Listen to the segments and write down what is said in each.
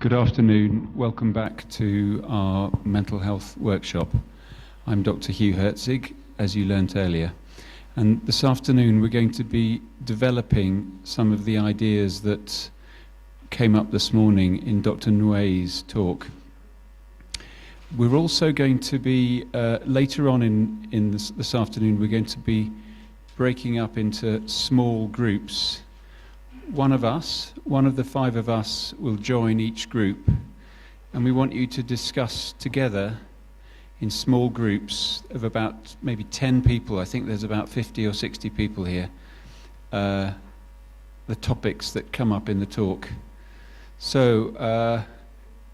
Good afternoon. Welcome back to our mental health workshop. I'm Dr. Hugh Herzig, as you learnt earlier. And this afternoon we're going to be developing some of the ideas that came up this morning in Dr. Nguyen's talk. We're also going to be, later on in this afternoon, we're going to be breaking up into small groups. One of the five of us will join each group, and we want you to discuss together in small groups of about maybe 10 people. I think there's about 50 or 60 people here. The topics that come up in the talk. So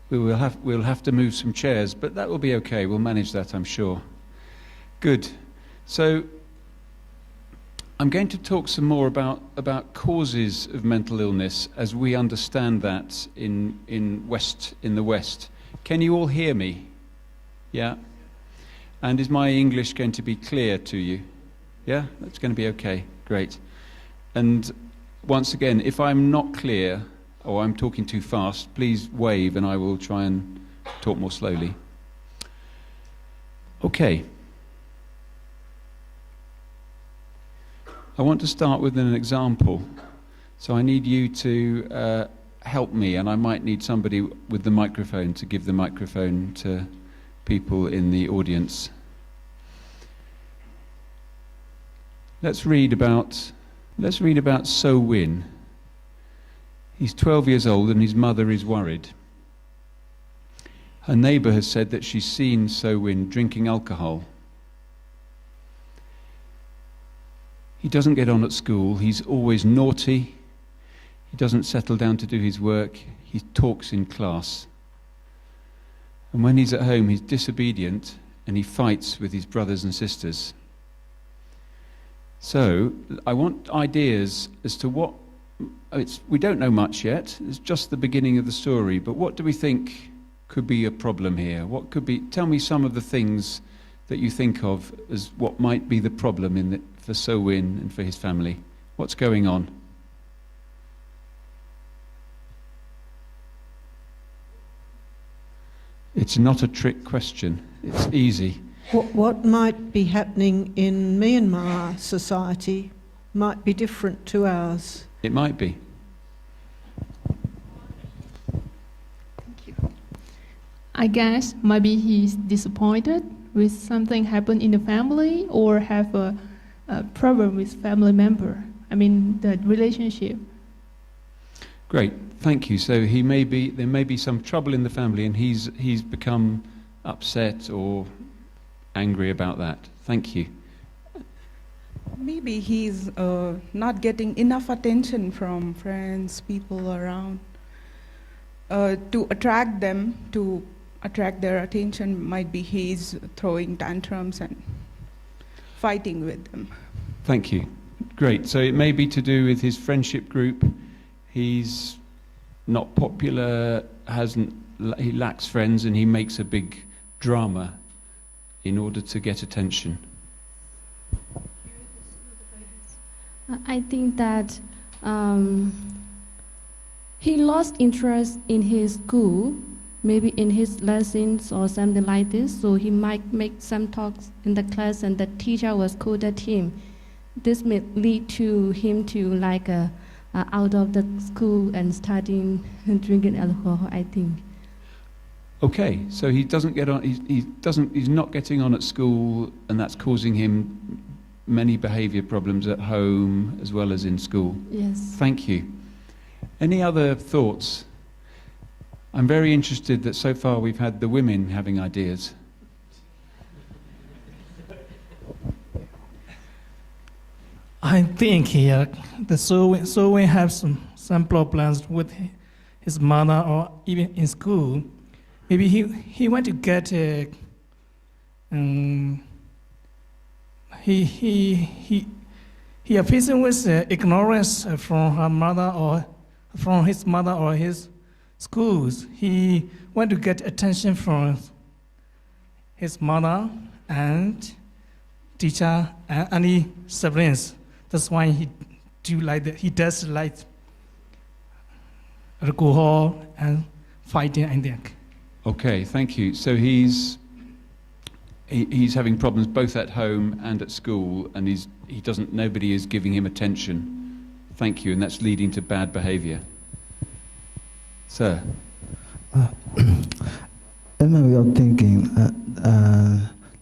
we'll have to move some chairs, but that will be okay. We'll manage that, I'm sure. Good. So I'm going to talk some more about causes of mental illness as we understand that in the West. Can you all hear me? Yeah? And is my English going to be clear to you? Yeah? That's going to be okay. Great. And once again, if I'm not clear or I'm talking too fast, please wave and I will try and talk more slowly. Okay. I want to start with an example. So I need you to help me, and I might need somebody with the microphone to give the microphone to people in the audience. Let's read about So Win. He's 12 years old and his mother is worried. Her neighbour has said that she's seen So Win drinking alcohol. He doesn't get on at school, he's always naughty, he doesn't settle down to do his work, he talks in class. And when he's at home, he's disobedient and he fights with his brothers and sisters. So, I want ideas as to what, we don't know much yet, it's just the beginning of the story, but what do we think could be a problem here? What could be, tell me some of the things that you think of as what might be the problem for So Win and for his family. What's going on? It's not a trick question. It's easy. What might be happening in Myanmar society might be different to ours. It might be. Thank you. I guess maybe he's disappointed with something happened in the family or have a problem with family member. I mean, the relationship. Great, thank you. So there may be some trouble in the family and he's become upset or angry about that. Thank you. Maybe he's not getting enough attention from friends, people around. To attract them, to attract their attention, might be he's throwing tantrums and fighting with them. Thank you. Great. So it may be to do with his friendship group. He's not popular, he lacks friends, and he makes a big drama in order to get attention. I think that he lost interest in his school, maybe in his lessons or something like this, so he might make some talks in the class and the teacher will scold at him. This may lead to him to out of the school and starting drinking alcohol, I think. Okay, so he doesn't get on. He's not getting on at school, and that's causing him many behaviour problems at home as well as in school. Yes. Thank you. Any other thoughts? I'm very interested that so far we've had the women having ideas. I think here the So Win have some problems with his mother or even in school. Maybe he want to get he are facing with ignorance from her mother or from his mother or his schools. He want to get attention from his mother and teacher and any siblings. That's why he does like alcohol and fighting, I think. Okay, thank you. So he's having problems both at home and at school, and nobody is giving him attention. Thank you, and that's leading to bad behaviour. Sir. In my way of thinking,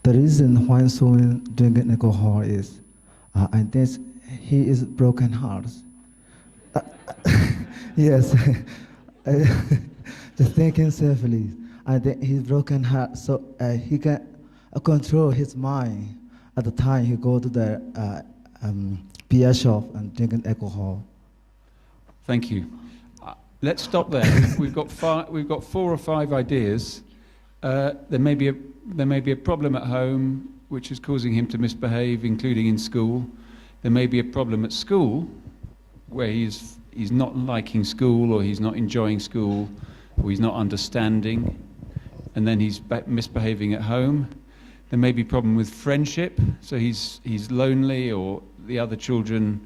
the reason why someone drinking alcohol is, I think he is broken heart. Yes, just thinking safely. I think he's broken heart, so he can control his mind at the time he go to the beer shop and drinking alcohol. Thank you. Let's stop there. We've got 4 or 5 ideas. There may be a problem at home which is causing him to misbehave, including in school. There may be a problem at school where he's not liking school, or he's not enjoying school, or he's not understanding, and then he's misbehaving at home. There may be a problem with friendship, so he's lonely, or the other children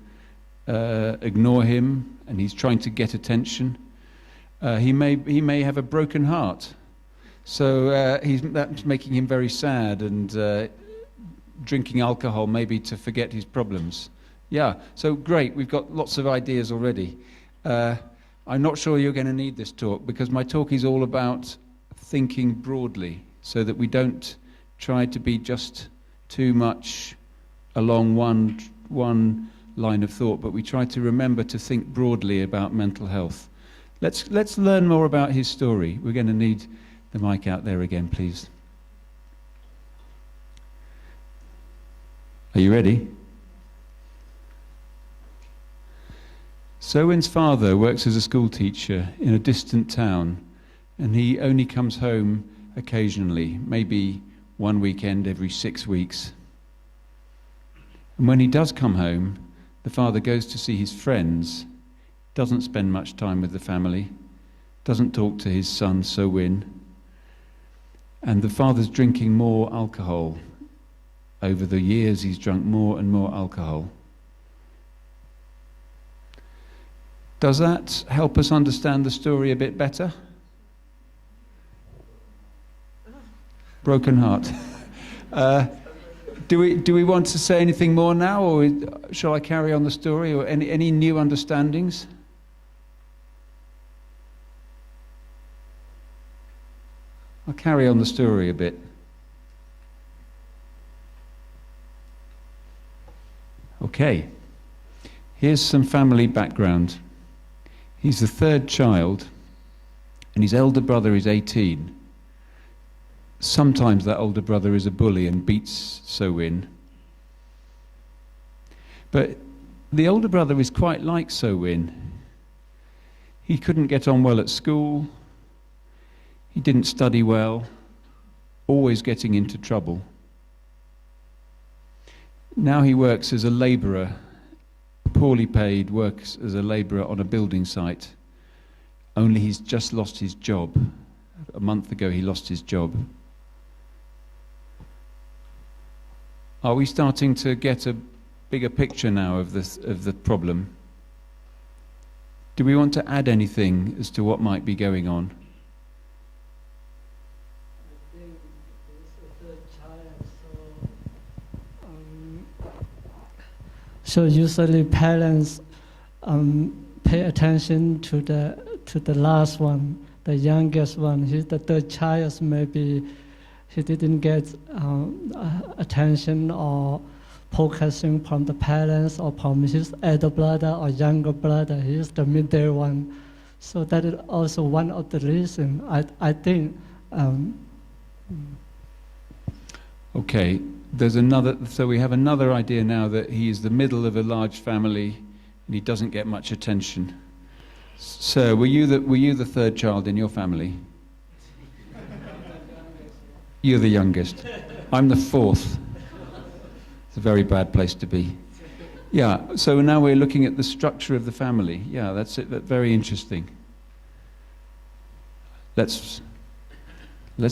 ignore him, and he's trying to get attention. He may have a broken heart, so that's making him very sad, and drinking alcohol maybe to forget his problems. Yeah, so great, we've got lots of ideas already. I'm not sure you're going to need this talk, because my talk is all about thinking broadly, so that we don't try to be just too much along one line of thought, but we try to remember to think broadly about mental health. Let's learn more about his story. We're going to need the mic out there again, please. Are you ready? Sowin's father works as a school teacher in a distant town, and he only comes home occasionally, maybe one weekend every 6 weeks. And when he does come home, the father goes to see his friends, doesn't spend much time with the family, doesn't talk to his son Sowin, and the father's drinking more alcohol. Over the years, he's drunk more and more alcohol. Does that help us understand the story a bit better? Broken heart. Do we want to say anything more now, or shall I carry on the story, or any new understandings? I'll carry on the story a bit. Okay. Here's some family background. He's the 3rd child, and his elder brother is 18. Sometimes that older brother is a bully and beats Sowin. But the older brother is quite like Sowin. He couldn't get on well at school. He didn't study well, always getting into trouble. Now he works as a labourer, poorly paid, works as a labourer on a building site. Only he's just lost his job. A month ago he lost his job. Are we starting to get a bigger picture now of the problem? Do we want to add anything as to what might be going on? I think it's the 3rd child, so usually parents pay attention to the last one, the youngest one. He's the 3rd child, so maybe he didn't get attention or focusing from the parents or from his elder brother or younger brother. He's the middle one. So that is also one of the reasons, I think. Okay, so we have another idea now that he is the middle of a large family and he doesn't get much attention. Sir, were you the 3rd child in your family? You're the youngest. I'm the 4th. It's a very bad place to be. Yeah, so now we're looking at the structure of the family. Yeah, that's it. That's very interesting. Let's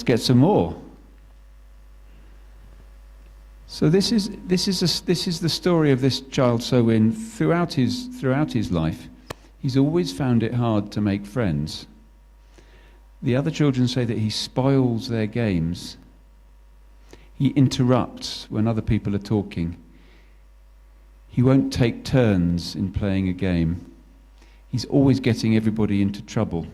get some more. So this is the story of this child Sowin throughout his life. He's always found it hard to make friends. The other children say that he spoils their games. He interrupts when other people are talking. He won't take turns in playing a game. He's always getting everybody into trouble.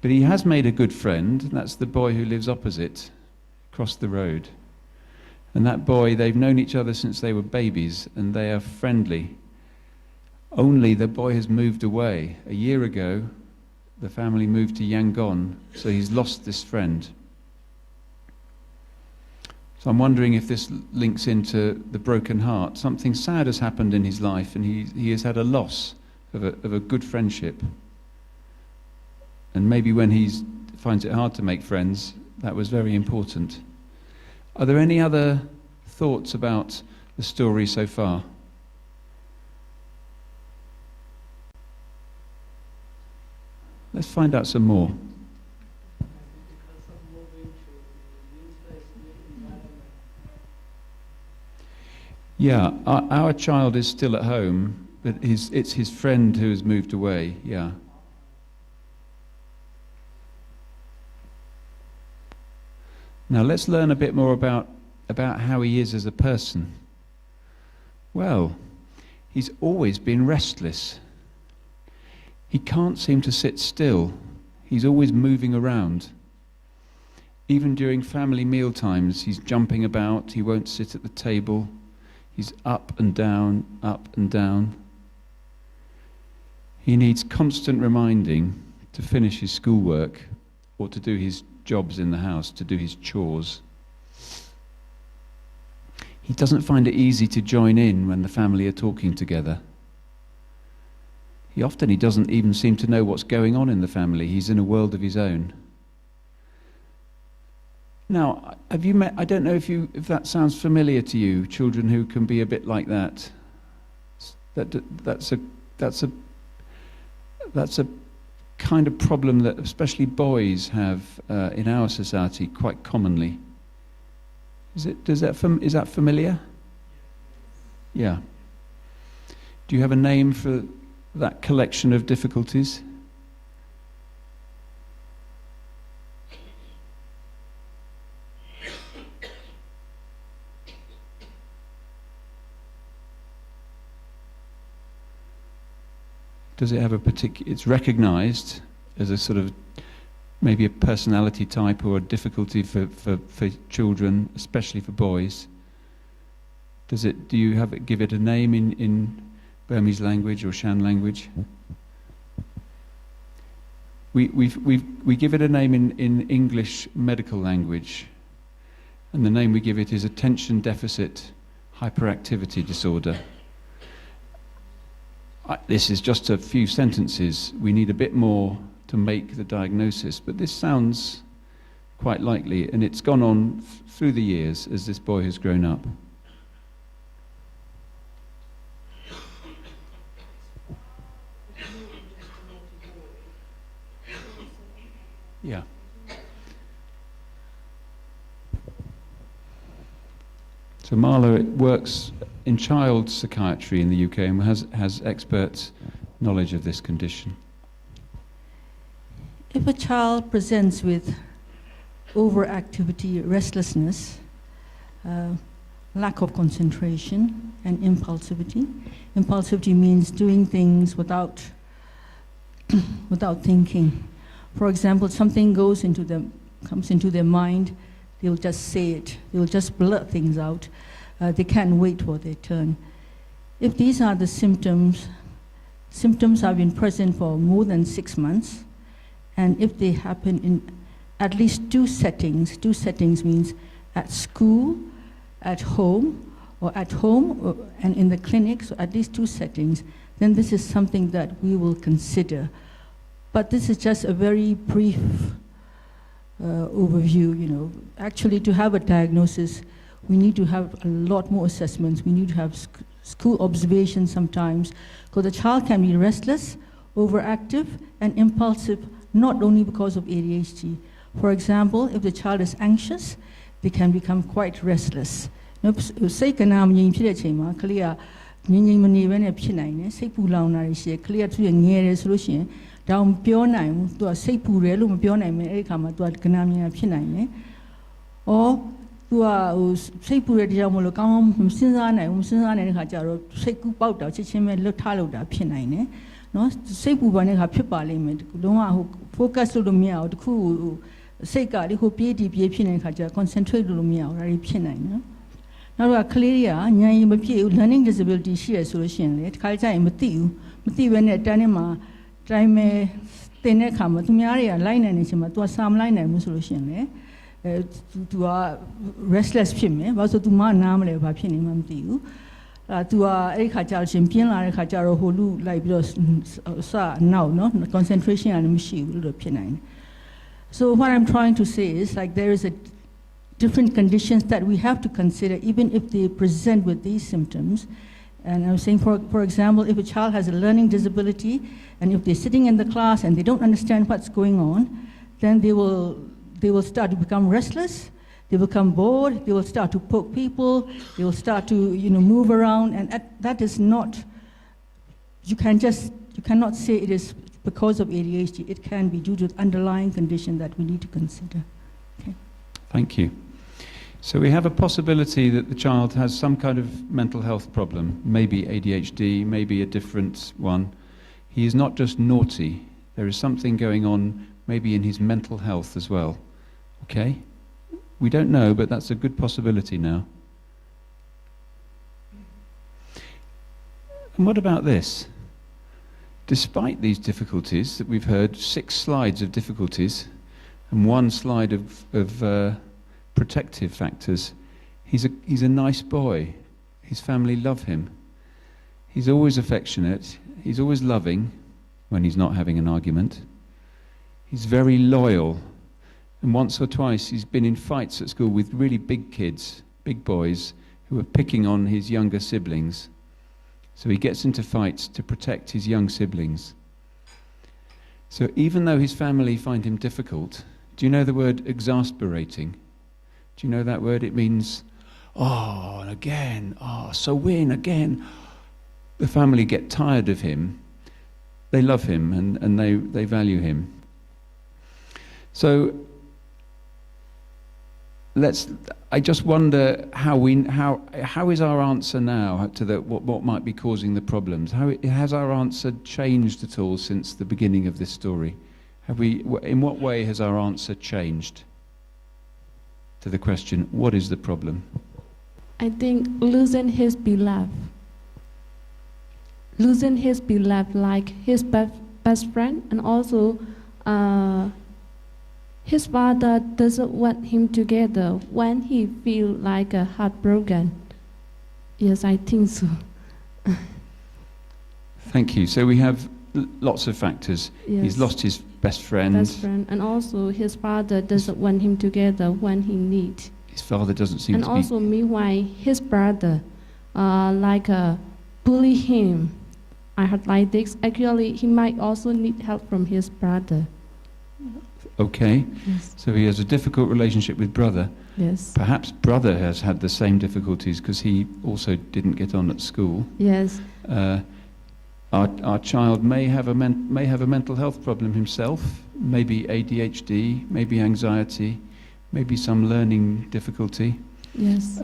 But he has made a good friend, and that's the boy who lives opposite, across the road. And that boy, they've known each other since they were babies, and they are friendly. Only the boy has moved away. A year ago, the family moved to Yangon, so he's lost this friend. So I'm wondering if this links into the broken heart. Something sad has happened in his life, and he has had a loss of a good friendship. And maybe when he finds it hard to make friends, that was very important. Are there any other thoughts about the story so far? Let's find out some more. Yeah, our child is still at home, but it's his friend who has moved away, yeah. Now let's learn a bit more about how he is as a person. Well, he's always been restless. He can't seem to sit still. He's always moving around. Even during family meal times, he's jumping about. He won't sit at the table. He's up and down, up and down. He needs constant reminding to finish his schoolwork or to do his jobs in the house, to do his chores. He doesn't find it easy to join in when the family are talking together. He doesn't even seem to know what's going on in the family. He's in a world of his own. Now, have you met, I don't know if that sounds familiar to you, children who can be a bit like that. That's a kind of problem that especially boys have in our society quite commonly. Is that familiar? Yeah. Do you have a name for that collection of difficulties? Does it have a particular, it's recognized as a sort of, maybe a personality type or a difficulty for children, especially for boys? Do you give it a name in Burmese language or Shan language? We give it a name in English medical language, and the name we give it is attention deficit hyperactivity disorder. This is just a few sentences. We need a bit more to make the diagnosis, but this sounds quite likely, and it's gone on through the years as this boy has grown up. Yeah. So Marla works in child psychiatry in the UK and has expert knowledge of this condition. If a child presents with overactivity, restlessness, lack of concentration, and impulsivity. Impulsivity means doing things without thinking. For example, something comes into their mind, they'll just say it. They'll just blurt things out. They can't wait for their turn. If these are the symptoms have been present for more than 6 months, and if they happen in at least two settings means at school, at home, and in the clinic, so at least 2 settings, then this is something that we will consider. But this is just a very brief overview, Actually, to have a diagnosis, we need to have a lot more assessments. We need to have school observations sometimes, because the child can be restless, overactive, and impulsive, not only because of ADHD. For example, if the child is anxious, they can become quite restless. စိတ်ကနာမငြိမ်ဖြစ်တဲ့အချိန်မှာကလေးက ငြိမ်ငြိမ်မနေဘဲနဲ့ဖြစ်နိုင်တယ်စိတ်ပူလောင်တာတွေရှိတယ်ကလေးကသူ့ရဲ့ငယ်တယ်ဆိုလို့ရှိရင်ဒါမပြောနိုင်ဘူးသူကစိတ်ပူတယ်လို့မပြောနိုင်ဘူးအဲ့ဒီခါမှာသူကကနာမြင်ဖြစ်နိုင်တယ်။အော်သူကဟိုစိတ်ပူတဲ့တရားမလို့ကောင်းကောင်းမစဉ်းစားနိုင်ဘူးမစဉ်းစားနိုင်တဲ့ခါကျတော့စိတ်ကူးပေါက်တာချက်ချင်းပဲလွတ်ထားလို့တာဖြစ်နိုင်တယ်။နော်စိတ်ပူပါတဲ့ခါဖြစ်ပါလိမ့်မယ်။လုံးဝဟို focus လုပ်လို့မရဘူးတခုစိတ်ကဒီဟိုပြေးတီပြေးဖြစ်နေတဲ့ခါကျ concentrate လုပ်လို့မရဘူးဒါတွေဖြစ်နိုင်နော်။နောက်ကကလေးတွေကဉာဏ်ရည်မပြည့်ဘူး learning disability ရှိရဆိုလို့ရှိရင်လေတစ်ခါကျရင်မသိဘဲနဲ့တန်းထဲမှာတိုင်းမဲ့တင်တဲ့ခါမှာသူများတွေကလိုက်နိုင်နေချင်မှာ तू စာမလိုက်နိုင်ဘူးဆိုလို့ရှိရင်လေतू က restless ဖြစ်မယ်ဘာလို့ဆို तू မနားမလဲဘာဖြစ်နေမှမသိဘူးतू ကအဲ့ဒီခါကျလို့ရှင်ပြင်းလာတဲ့ခါကျတော့ဟိုလူလိုက်ပြီးတော့စနောက်နော် concentration ကလည်းမရှိဘူးလို့ဖြစ်နိုင်တယ် so what I'm trying to say is like there is a different conditions that we have to consider even if they present with these symptoms. And I'm saying, for example, if a child has a learning disability, and if they're sitting in the class and they don't understand what's going on, then they will start to become restless. They will become bored. They will start to poke people. They will start to move around, and that is not. You cannot say it is because of ADHD. It can be due to the underlying condition that we need to consider. Okay. Thank you. So we have a possibility that the child has some kind of mental health problem, maybe ADHD, maybe a different one. He is not just naughty. There is something going on maybe in his mental health as well. Okay? We don't know, but that's a good possibility now. And what about this? Despite these difficulties that we've heard, 6 slides of difficulties and 1 slide of protective factors. He's a nice boy. His family love him. He's always affectionate. He's always loving when he's not having an argument. He's very loyal. And once or twice he's been in fights at school with really big kids, big boys, who are picking on his younger siblings. So he gets into fights to protect his young siblings. So even though his family find him difficult, do you know the word exasperating? Do you know that word? It means, oh, and again, oh, so win again. The family get tired of him. They love him and they value him. So I just wonder how is our answer now to what might be causing the problems? Has our answer changed at all since the beginning of this story? In what way has our answer changed to the question, what is the problem? I think losing his beloved. Losing his beloved like his best friend, and also his father doesn't want him together when he feel like heartbroken. Yes, I think so. Thank you. So we have lots of factors. Yes. He's lost his best friend. And also his father doesn't want him together when he need. His father doesn't seem and to be... And also meanwhile, his brother bully him. I heard like this. Actually, he might also need help from his brother. Okay. Yes. So he has a difficult relationship with brother. Yes. Perhaps brother has had the same difficulties because he also didn't get on at school. Yes. Our child may have a mental health problem himself, maybe ADHD, maybe anxiety, maybe some learning difficulty. Yes.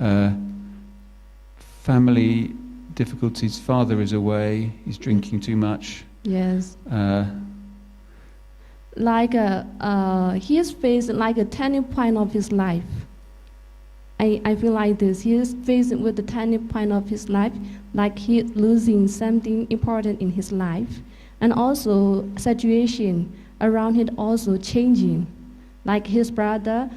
Family difficulties. Father is away. He's drinking too much. Yes. He is facing like a turning point of his life. I feel like this. He is facing with the turning point of his life, like he is losing something important in his life, and also situation around him also changing. Like his brother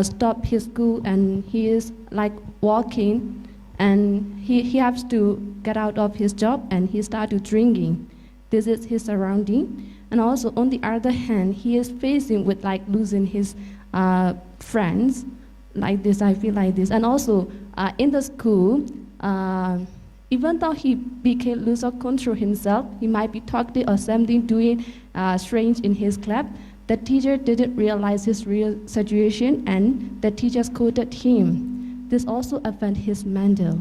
stopped his school and he is like walking, and he has to get out of his job and he started drinking. This is his surrounding, and also on the other hand, he is facing with like losing his friends. Like this, I feel like this. And also in the school, even though he became lose of control himself, he might be talking or something doing strange in his class. The teacher didn't realize his real situation and the teacher scolded him. This also affects his mental.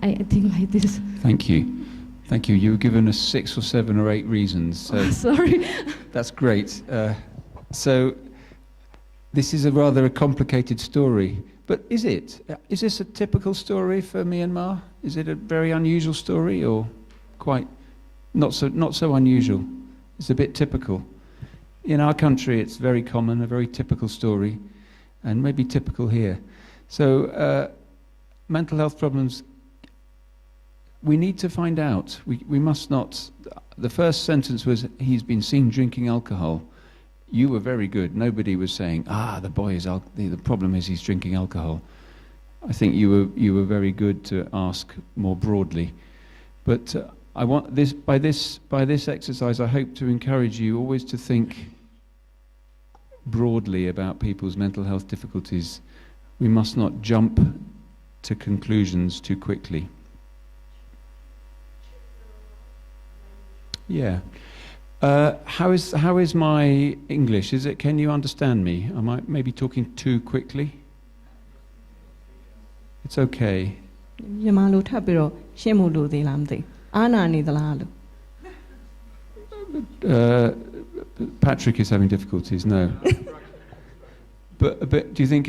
I think like this. Thank you. Thank you. You were given us 6 or 7 or 8 reasons. So Oh, sorry. that's great. So this is a rather complicated story. But is it? Is this a typical story for Myanmar? Is it a very unusual story, or quite not so unusual? It's a bit typical. In our country, it's very common, a very typical story, and maybe typical here. So mental health problems, we need to find out. We must not. The first sentence was, he's been seen drinking alcohol. You were very good. Nobody was saying, the boy is the problem is he's drinking alcohol. I think you were very good to ask more broadly. But I want this by this exercise, I hope to encourage you always to think broadly about people's mental health difficulties. We must not jump to conclusions too quickly. Yeah. How is my English? Can you understand me? Am I maybe talking too quickly? It's okay. Patrick is having difficulties. No. But do you think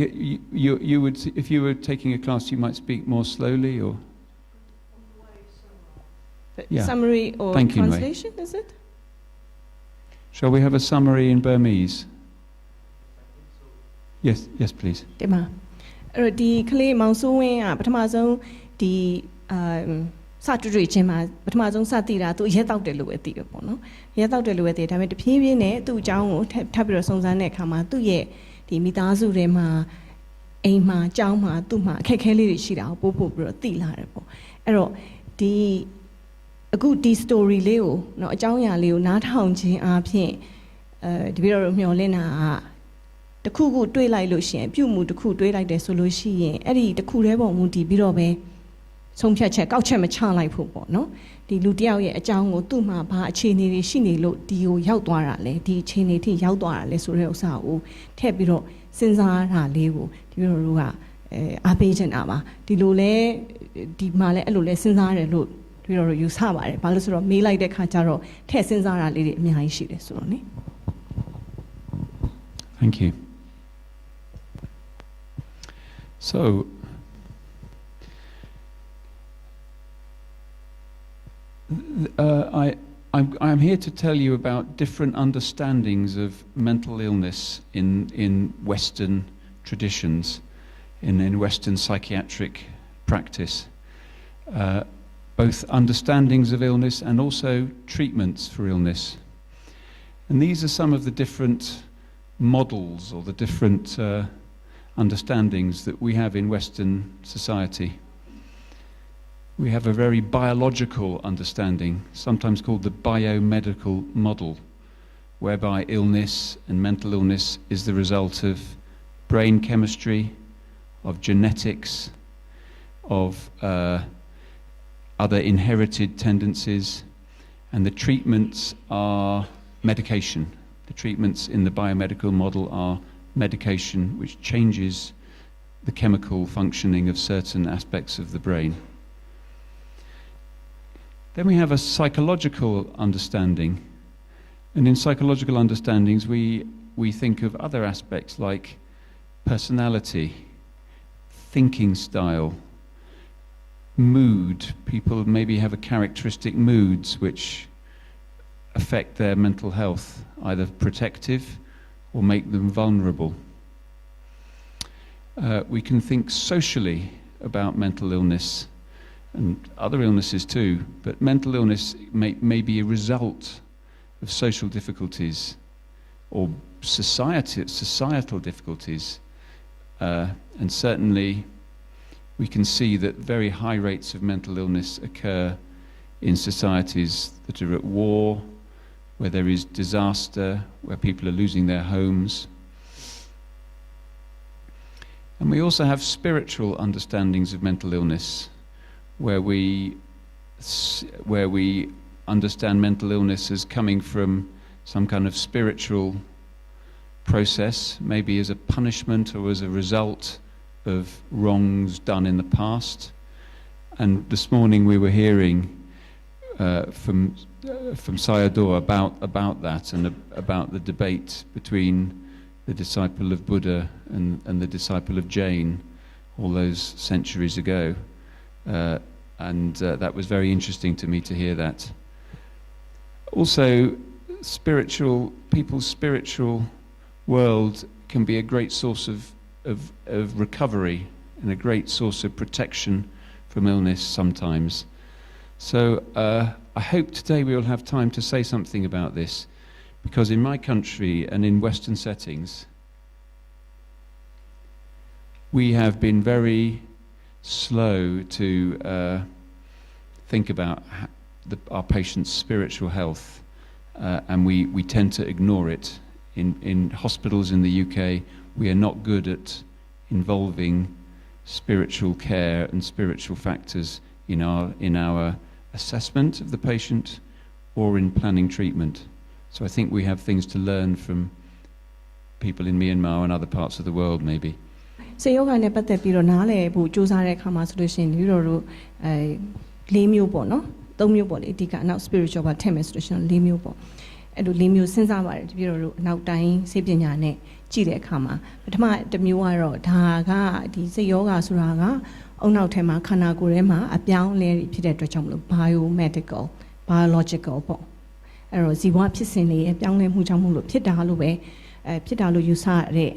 you would, if you were taking a class, you might speak more slowly, or? Yeah. Summary or Thank you, translation, is it? Shall we have a summary in Burmese? Yes, please. ဒီမှာအဲ့တော့ဒီကလေးမောင်စိုးဝင်းကပထမဆုံးဒီစတွေ့ချင်းမှာပထမဆုံးစသိတာသူရဲတောက်တယ်လို့ပဲသိတယ်ပေါ့နော်ရဲတောက်တယ်လို့ပဲသိတယ်ဒါပေမဲ့တဖြည်းဖြည်းနဲ့သူ့အကြောင်းကိုထပ်ပြီးတော့စုံစမ်းတဲ့အခါမှာသူ့ရဲ့ဒီမိသားစုတွေမှာအိမ်မှာကျောင်းမှာသူ့မှာအခက်အခဲလေးတွေရှိတာကိုပို့ပြီးတော့သိလာတယ်ပေါ့အဲ့တော့ဒီအခုဒီ story လေးကိုเนาะအကြောင်းအရာလေးကိုနားထောင်ခြင်းအပြင်တပည့်တော်တို့မျှော်လင့်တာကတခုခုတွေးလိုက်လို့ရှိရင်ပြုမှုတခုတွေးလိုက်တယ်ဆိုလို့ရှိရင်အဲ့ဒီတခုတည်းပုံမူတည်ပြီးတော့ပဲဆုံးဖြတ်ချက်ကောက်ချက်မချလိုက်ဖို့ပေါ့နော်ဒီလူတယောက်ရဲ့အကြောင်းကိုသူ့မှာဘာအခြေအနေတွေရှိနေလို့ဒီကိုရောက်သွားတာလဲဒီအခြေအနေထိရောက်သွားတာလဲဆိုတဲ့ဥစ္စာကိုထည့်ပြီးတော့စဉ်းစားတာလေးကိုဒီလိုတို့ကအားပေးချင်တာပါဒီလိုလဲဒီမှာလဲအဲ့လိုလဲစဉ်းစားရတယ်လို့ဒီလိုယူဆပါတယ်ဘာလို့ဆိုတော့မေးလိုက်တဲ့ခါကျတော့ထည့်စဉ်းစားတာလေးတွေအများကြီးရှိတယ်ဆိုတော့နိ Thank you. So, I'm here to tell you about different understandings of mental illness in Western traditions, in Western psychiatric practice. Both understandings of illness and also treatments for illness. And these are some of the different models or the different understandings that we have in Western society. We have a very biological understanding, sometimes called the biomedical model, whereby illness and mental illness is the result of brain chemistry, of genetics, of other inherited tendencies, and the treatments are medication. The treatments in the biomedical model are medication which changes the chemical functioning of certain aspects of the brain. Then we have a psychological understanding, and in psychological understandings we think of other aspects like personality, thinking style, mood. People maybe have a characteristic moods which affect their mental health, either protective or make them vulnerable. We can think socially about mental illness and other illnesses too, but mental illness may be a result of social difficulties or societal difficulties, and certainly we can see that very high rates of mental illness occur in societies that are at war, where there is disaster, where people are losing their homes. And we also have spiritual understandings of mental illness, where we understand mental illness as coming from some kind of spiritual process, maybe as a punishment or as a result of wrongs done in the past. And this morning we were hearing from Sayadaw about that and about the debate between the disciple of Buddha and the disciple of Jain all those centuries ago. And that was very interesting to me to hear that. Also, people's spiritual world can be a great source of recovery and a great source of protection from illness sometimes. So I hope today we will have time to say something about this, because in my country and in Western settings, we have been very slow to think about our patients' spiritual health, and we tend to ignore it. In hospitals in the UK, we are not good at involving spiritual care and spiritual factors in our assessment of the patient or in planning treatment. So I think we have things to learn from people in Myanmar and other parts of the world, maybe. စေယောဂနဲ့ပတ်သက်ပြီးတော့နားလည်ဖို့စူးစမ်းတဲ့အခါမှာဆိုလို့ရှိရင်ဒီလိုတို့၄မျိုးပေါ့နော်၃မျိုးပေါ့လေအဓိကနောက် spiritual ဘာထည့်မယ်ဆိုလို့ရှိရင်၄မျိုးပေါ့အဲ့လို၄မျိုးစဉ်းစားပါတယ်ဒီလိုတို့နောက်တိုင်းစေပညာနဲ့ကြည့်တဲ့အခါမှာပထမတစ်မျိုးကတော့ဒါကဒီစေယောဂဆိုတာကအုံနောက်ထဲမှာခန္ဓာကိုယ်ထဲမှာအပြောင်းလဲဖြစ်တဲ့အတွက်ကြောင့်မလို့ biomedical biological ပေါ့အဲ့တော့ဇီဝဖြစ်စဉ်တွေအပြောင်းလဲမှုကြောင့်မလို့ဖြစ်တာလို့ပဲဖြစ်တာလို့ယူဆရတဲ့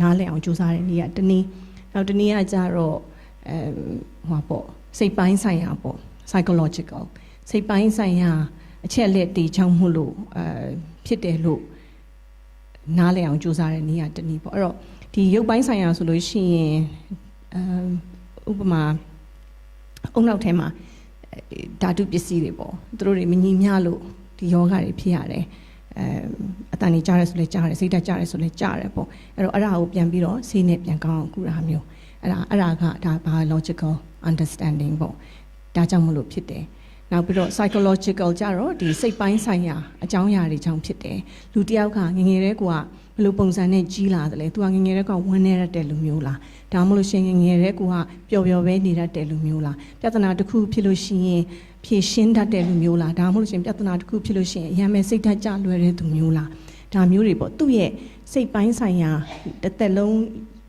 နားလည်အောင်ကြိုးစားတဲ့နေ့ကတနည်းနောက်တနည်းကကြတော့ဟိုပေါ့စိတ်ပိုင်းဆိုင်ရာပေါ့ psychological စိတ်ပိုင်းဆိုင်ရာအချက်လက်တွေကြောင့်မို့လို့ဖြစ်တယ်လို့နားလည်အောင်ကြိုးစားတဲ့နေ့ကတနည်းပေါ့အဲ့တော့ဒီရုပ်ပိုင်းဆိုင်ရာဆိုလို့ရှိရင်ဥပမာအုံနောက်ထဲမှာဓာတုပစ္စည်းတွေပေါ့သူတို့တွေမညီမျှလို့ဒီယောဂတွေဖြစ်ရတယ်အတန်ကြီးကြားရဲဆိုလဲကြားရဲစိတ်ဓာတ်ကြားရဲဆိုလဲကြားရဲပေါ့အဲ့တော့အဲ့ဒါကိုပြန်ပြီးတော့စိတ်နဲ့ပြန်ကောင်းအောင်ကုတာမျိုးအဲ့ဒါကဒါ biological understanding ပေါ့ဒါကြောင့်မလို့ဖြစ်တယ်နောက်ပြီးတော့ psychological ကြတော့ဒီစိတ်ပိုင်းဆိုင်ရာအကြောင်းအရာတွေကြောင့်ဖြစ်တယ်လူတစ်ယောက်ကငငယ်တဲ့ကွာဘယ်လိုပုံစံနဲ့ကြီးလာတယ်လဲသူကငငယ်တဲ့ကွာဝန်းနေရတဲ့လူမျိုးလားဒါမှမဟုတ်ရှင်ငငယ်တဲ့ကွာပျော်ပျော်ပဲနေတတ်တဲ့လူမျိုးလားပြဿနာတစ်ခုဖြစ်လို့ရှိရင်ဖြေရှင်းတတ်တဲ့လူမျိုးလားဒါမှမဟုတ်ရှင်ပြဿနာတစ်ခုဖြစ်လို့ရှိရင်အရင်မဲ့စိတ်ဓာတ်ကြလွယ်တဲ့သူမျိုးလားဒါမျိုးတွေပေါ့သူ့ရဲ့စိတ်ပိုင်းဆိုင်ရာတစ်သက်လုံး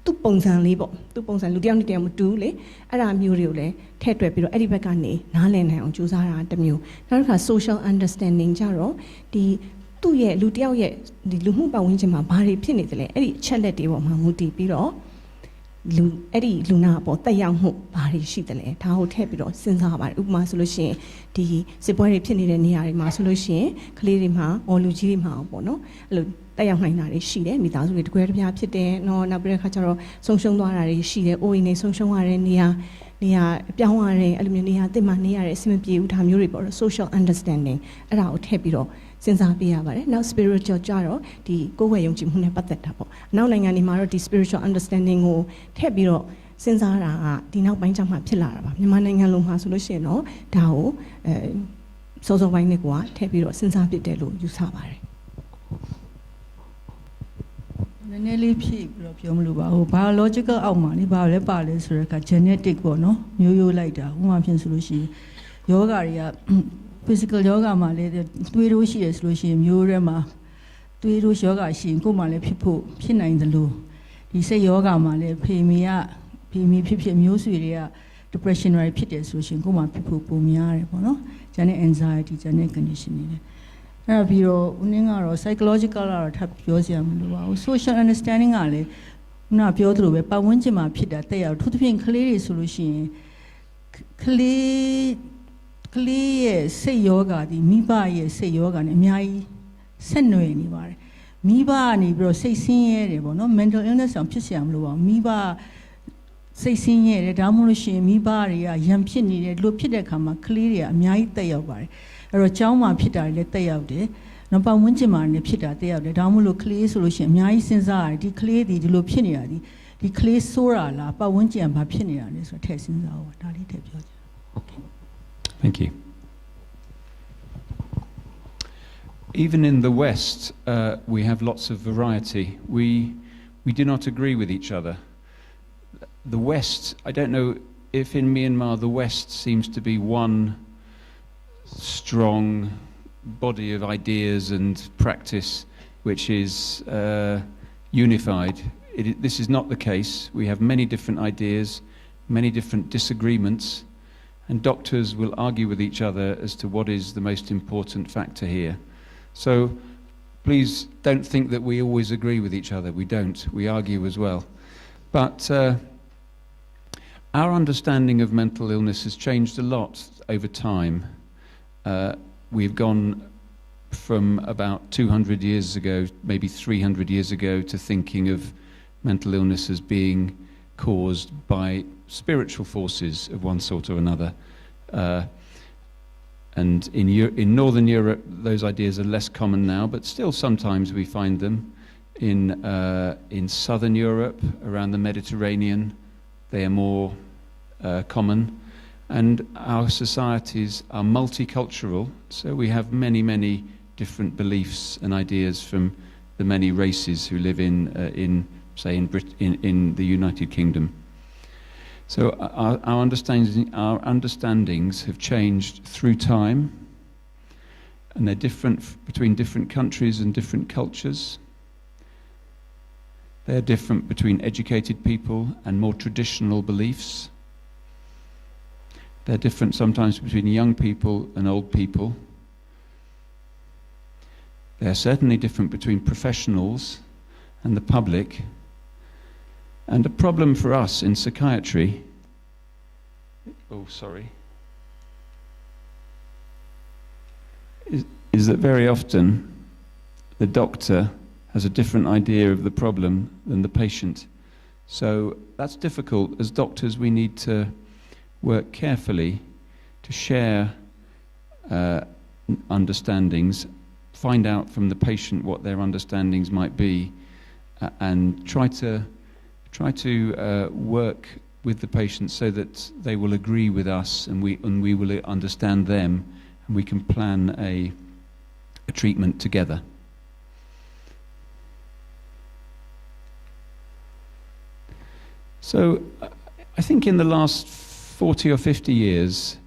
သူ့ပုံစံလေးပေါ့သူ့ပုံစံလူတစ်ယောက်နဲ့တယောက်မတူလေအဲ့ဒါမျိုးတွေကိုလည်းထည့်တွက်ပြီးတော့အဲ့ဒီဘက်ကနေနားလည်နိုင်အောင်ကြိုးစားတာတစ်မျိုးနောက်တစ်ခါ social understanding ကြတော့ဒီသူ့ရဲ့လူတစ်ယောက်ရဲ့ဒီလူမှုပတ်ဝန်းကျင်မှာဘာတွေဖြစ်နေသလဲအဲ့ဒီအချက်လက်တွေပေါ်မှာမူတည်ပြီးတော့အဲ့ဒီလူနာပေါ်တက်ရောက်မှုဘာတွေရှိသလဲဒါကိုထည့်ပြီးတော့စဉ်းစားပါတယ်ဥပမာဆိုလို့ရှိရင်ဒီစစ်ပွဲတွေဖြစ်နေတဲ့နေရာတွေမှာဆိုလို့ရှိရင်ကလေးတွေမှာလူကြီးတွေမှာပေါ့နော်အဲ့လိုတက်ရောက်နိုင်တာတွေရှိတယ်မိသားစုတွေတကွဲတပြားဖြစ်တယ်နောက်ပြီးတဲ့အခါကျတော့ဆုံးရှုံးသွားတာတွေရှိတယ်အိုးအိမ်တွေဆုံးရှုံးရတဲ့နေရာပြောင်းရတဲ့အဲ့လိုမျိုးနေရာတစ်မှနေရတဲ့အဆင်မပြေဘူးဒါမျိုးတွေပေါ့ social understanding အဲ့ဒါကိုထည့်ပြီးတော့စဉ်းစားပေးရပါတယ်နောက် spiritual ကြတော့ဒီကိုယ်ဝယ်ယုံကြည်မှုနဲ့ပတ်သက်တာပေါ့နောက်နိုင်ငံတွေမှာတော့ဒီ spiritual understanding ကိုထည့်ပြီးတော့စဉ်းစားတာကဒီနောက်ပိုင်းကျမှဖြစ်လာတာပါမြန်မာနိုင်ငံလုံးမှာဆိုလို့ရှိရင်တော့ဒါကိုစောစောပိုင်းနဲ့ကထည့်ပြီးတော့စဉ်းစားပြတယ်လို့ယူဆပါတယ်နည်းနည်းလေးဖြည့်ပြီးတော့ပြောမလို့ပါဟို biological အောက်မှာလေဘာလဲပါလဲဆိုတော့က genetic ပေါ့နော်မျိုးလိုက်တာဥပမာဖြစ်ဆိုလို့ရှိရင်ယောဂတွေက physical ယောဂမှာလေသွေးတိုးရှိရဆိုလို့ရှိရင်မျိုးထဲမှာသွေးတိုးယောဂရှိရင်ကိုယ်မှလည်းဖြစ်နိုင်သလိုဒီစိတ်ယောဂမှာလည်းဖေမီဖြစ်မျိုးဆွေတွေက depression တွေဖြစ်တယ်ဆိုရှင်ကိုယ်မှဖြစ်ဖို့ပုံများတယ်ပေါ့နော်ဂျန်တဲ့ anxiety ဂျန်တဲ့ condition တွေလည်းအဲ့ပြီးတော့ဦးနင်းကတော့ psychological ကတော့ထပ်ပြောစရာမလိုပါဘူး social understanding ကလည်းခုနပြောသလိုပဲပတ်ဝန်းကျင်မှာဖြစ်တာတက်ရောက်ထူးသဖြင့်ကလေးတွေဆိုလို့ရှိရင်ကလေးရဲ့စိတ်ယောဂဒီမိဘရဲ့စိတ်ယောဂနဲ့အများကြီးဆက်နွယ်နေပါတယ်မိဘကနေပြီးတော့စိတ်ဆင်းရဲတယ်ပေါ့နော် mental illness အောင်ဖြစ်เสียမလို့ပါမိဘစိတ်ဆင်းရဲတယ်ဒါမှမဟုတ်ရှင်မိဘတွေကရံဖြစ်နေတယ်လို့ဖြစ်တဲ့အခါမှာကလေးတွေကအများကြီးတက်ရောက်ပါတယ်အဲ့တော့ကျောင်းမှာဖြစ်တာတွေလည်းတက်ရောက်တယ်နောက်ပတ်ဝန်းကျင်မှာလည်းဖြစ်တာတက်ရောက်တယ်ဒါမှမဟုတ်ကလေးဆိုလို့ရှိရင်အများကြီးစဉ်းစားရတယ်ဒီကလေးဒီလိုဖြစ်နေတာဒီကလေးဆိုးတာလားပတ်ဝန်းကျင်ဘာဖြစ်နေတာလဲဆိုတော့ထည့်စဉ်းစားအောင်ဒါလေးထည့်ပြောချင် Thank you. Even in the West, we have lots of variety. We do not agree with each other. The West, I don't know if in Myanmar the West seems to be one strong body of ideas and practice which is unified, this is not the case. We have many different ideas, many different disagreements, and doctors will argue with each other as to what is the most important factor here. So please don't think that we always agree with each other. We don't. We argue as well. But our understanding of mental illness has changed a lot over time. We've gone from about 200 years ago, maybe 300 years ago, to thinking of mental illness as being caused by spiritual forces of one sort or another. And in Northern Europe, those ideas are less common now, but still sometimes we find them. In Southern Europe, around the Mediterranean, they are more common. And our societies are multicultural, so we have many, many different beliefs and ideas from the many races who live in the United Kingdom. So our understandings have changed through time, and they're different between different countries and different cultures. They're different between educated people and more traditional beliefs. They're different sometimes between young people and old people. They're certainly different between professionals and the public. And a problem for us in psychiatry, is that very often the doctor has a different idea of the problem than the patient. So that's difficult. As doctors, we need to work carefully to share understandings, find out from the patient what their understandings might be, and try to work with the patient so that they will agree with us, and we will understand them, and we can plan a treatment together. So I think in the last 40 or 50 years,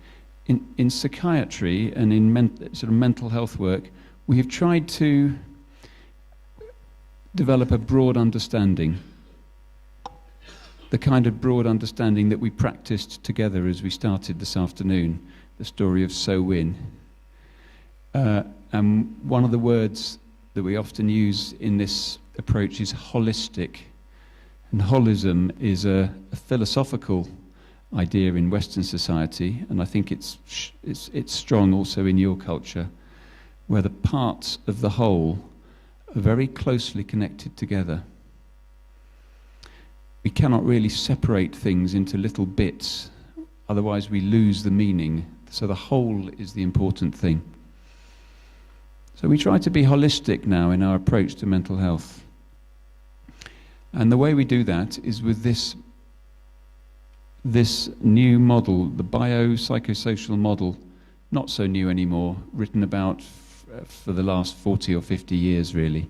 in psychiatry and in sort of mental health work, we have tried to develop a broad understanding, the kind of broad understanding that we practiced together as we started this afternoon, the story of So Win. And one of the words that we often use in this approach is holistic. And holism is a philosophical idea in Western society, and I think it's strong also in your culture, where the parts of the whole are very closely connected together. We cannot really separate things into little bits, otherwise we lose the meaning. So the whole is the important thing. So we try to be holistic now in our approach to mental health. And the way we do that is with this new model, the biopsychosocial model, not so new anymore, written about for the last 40 or 50 years, really.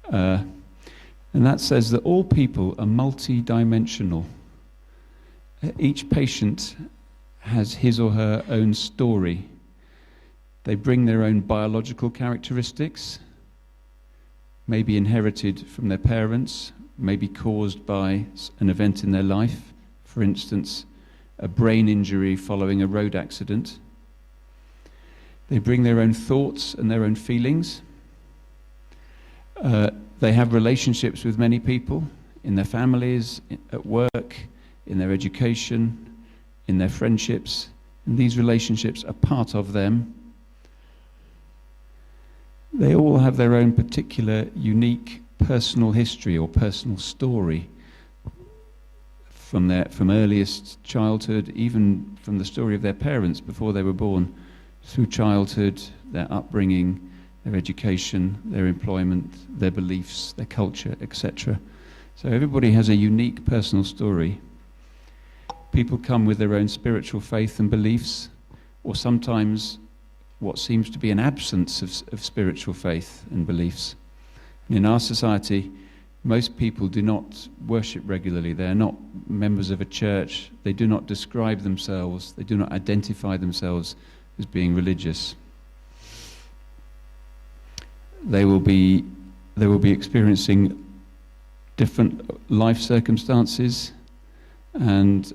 And that says that all people are multi-dimensional. Each patient has his or her own story. They bring their own biological characteristics, maybe inherited from their parents, maybe caused by an event in their life, for instance, a brain injury following a road accident. They bring their own thoughts and their own feelings. They have relationships with many people, in their families, at work, in their education, in their friendships, and these relationships are part of them. They all have their own particular, unique personal history or personal story from earliest childhood, even from the story of their parents before they were born, through childhood, their upbringing, their education, their employment, their beliefs, their culture, etc. So everybody has a unique personal story. People come with their own spiritual faith and beliefs, or sometimes what seems to be an absence of spiritual faith and beliefs. And in our society, Most people do not worship regularly. They're not members of a church. They do not describe themselves. They do not identify themselves as being religious. They will be experiencing different life circumstances and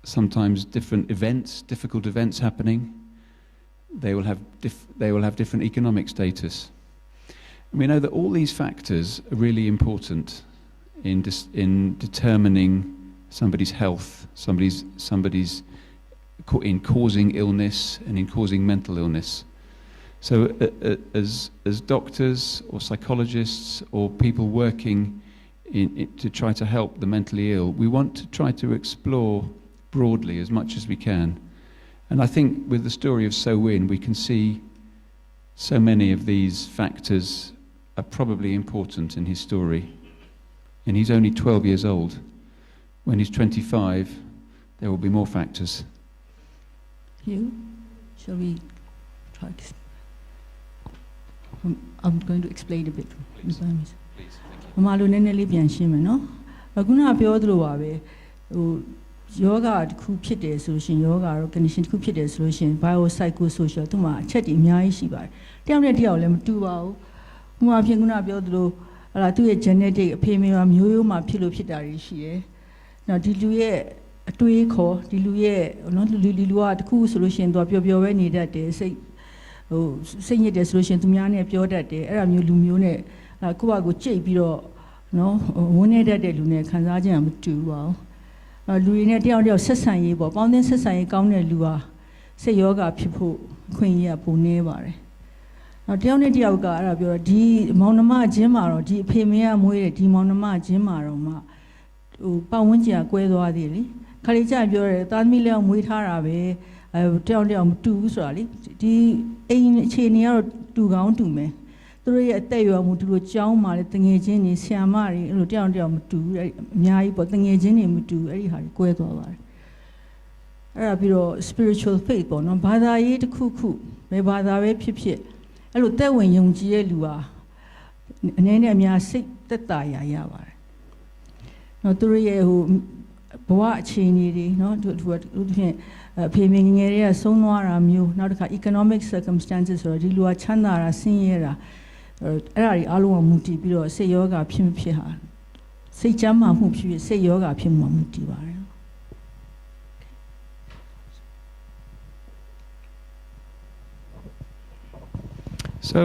sometimes different events, difficult events happening. They will have different economic status. And we know that all these factors are really important in determining somebody's health, in causing illness and in causing mental illness. So as doctors or psychologists or people working to try to help the mentally ill, we want to try to explore broadly as much as we can. And I think with the story of So Win, we can see so many of these factors are probably important in his story. And he's only 12 years old. When he's 25, there will be more factors. Hugh, shall we try this? I'm going to explain a bit. Please. Thank you. မမလိုနည်းနည်းလေးပြန်ရှင်းမယ်နော်အခုနပြောသလိုပါပဲဟိုယောဂတစ်ခုဖြစ်တယ်ဆိုလို့ရှိရင်ယောဂရော condition တစ်ခုဖြစ်တယ်ဆိုလို့ရှိရင် bio psycho social သူ့မှာအချက်တွေအများကြီးရှိပါတယ်တယောက်နဲ့တယောက်လည်းမတူပါဘူးဥပမာဖြင့်ခုနပြောသလိုဟလာသူ့ရဲ့ genetic အဖေမေကမျိုးရိုးမှာဖြစ်လို့ဖြစ်တာတွေရှိတယ်နော်ဒီလူရဲ့အတွေးခေါ်ဒီလူရဲ့နော်လူကတစ်ခုဆိုလို့ရှိရင်သူကပျော်ပျော်ပဲနေတတ်တယ်စိတ်ညစ်တယ်ဆိုလို့ရှိရင်သူများနဲ့ပြောတတ်တယ်အဲ့ဒါမျိုးလူမျိုးနဲ့ကိုယ့်ဘာကိုကြိတ်ပြီးတော့နော်ဝန်းနေတတ်တဲ့လူနဲ့ခံစားခြင်းမတူပါဘူးလူတွေနဲ့တယောက်တယောက်ဆက်ဆံရေးပေါ့ပေါင်းသင်းဆက်ဆံရေးကောင်းတဲ့လူဟာစိတ်ယောဂဖြစ်ဖို့အခွင့်အရေးကပုံနေပါတယ်နောက်တယောက်နဲ့တယောက်ကအဲ့ဒါပြောတော့ဒီမောင်နှမချင်းမှာတော့ဒီအဖေမင်းကမွေးတဲ့ဒီမောင်နှမချင်းမှာတော့မှဟိုပတ်ဝန်းကျင်ကကွဲသွားသေးလေခါလေးကျပြောတယ်သားသမီးလည်းမွေးထားတာပဲတယောက်တယောက်မတူဘူးဆိုတာလေဒီအိမ်အခြေအနေကတော့တူကောင်းတူမယ်သူတို့ရဲ့အသက်အရွယ်မှုသူတို့ကြောင်းมาလေတငယ်ချင်းတွေဆရာမတွေအဲ့လိုတယောက်တယောက်မတူဘူးအများကြီးပေါ့တငယ်ချင်းတွေမတူဘူးအဲ့ဒီဟာတွေကွဲသွားပါတယ်အဲ့ဒါပြီးတော့ spiritual faith ပေါ့နော်ဘာသာရေးတစ်ခုခုဘယ်ဘာသာပဲဖြစ်ဖြစ်အဲ့လိုသက်ဝင်ယုံကြည်တဲ့လူဟာအနေနဲ့အများစိတ်သက်သာရာရပါတယ်နော်သူတို့ရဲ့ဟိုဘဝအခြေအနေတွေနော်သူဖြင့်ဖေမင်းငယ်တွေကဆုံးသွားတာမျိုးနောက်တစ်ခါ economic circumstances ဆိုတော့ဒီလူကချမ်းသာတာဆင်းရဲတာအဲ့ဒါတွေအားလုံးကမူတည်ပြီးတော့စိတ်ယောဂဖြစ်မဖြစ်ဟာစိတ်ကျမ်းမာမှုဖြစ်ဖြစ်စိတ်ယောဂဖြစ်မှမူတည်ပါတယ် So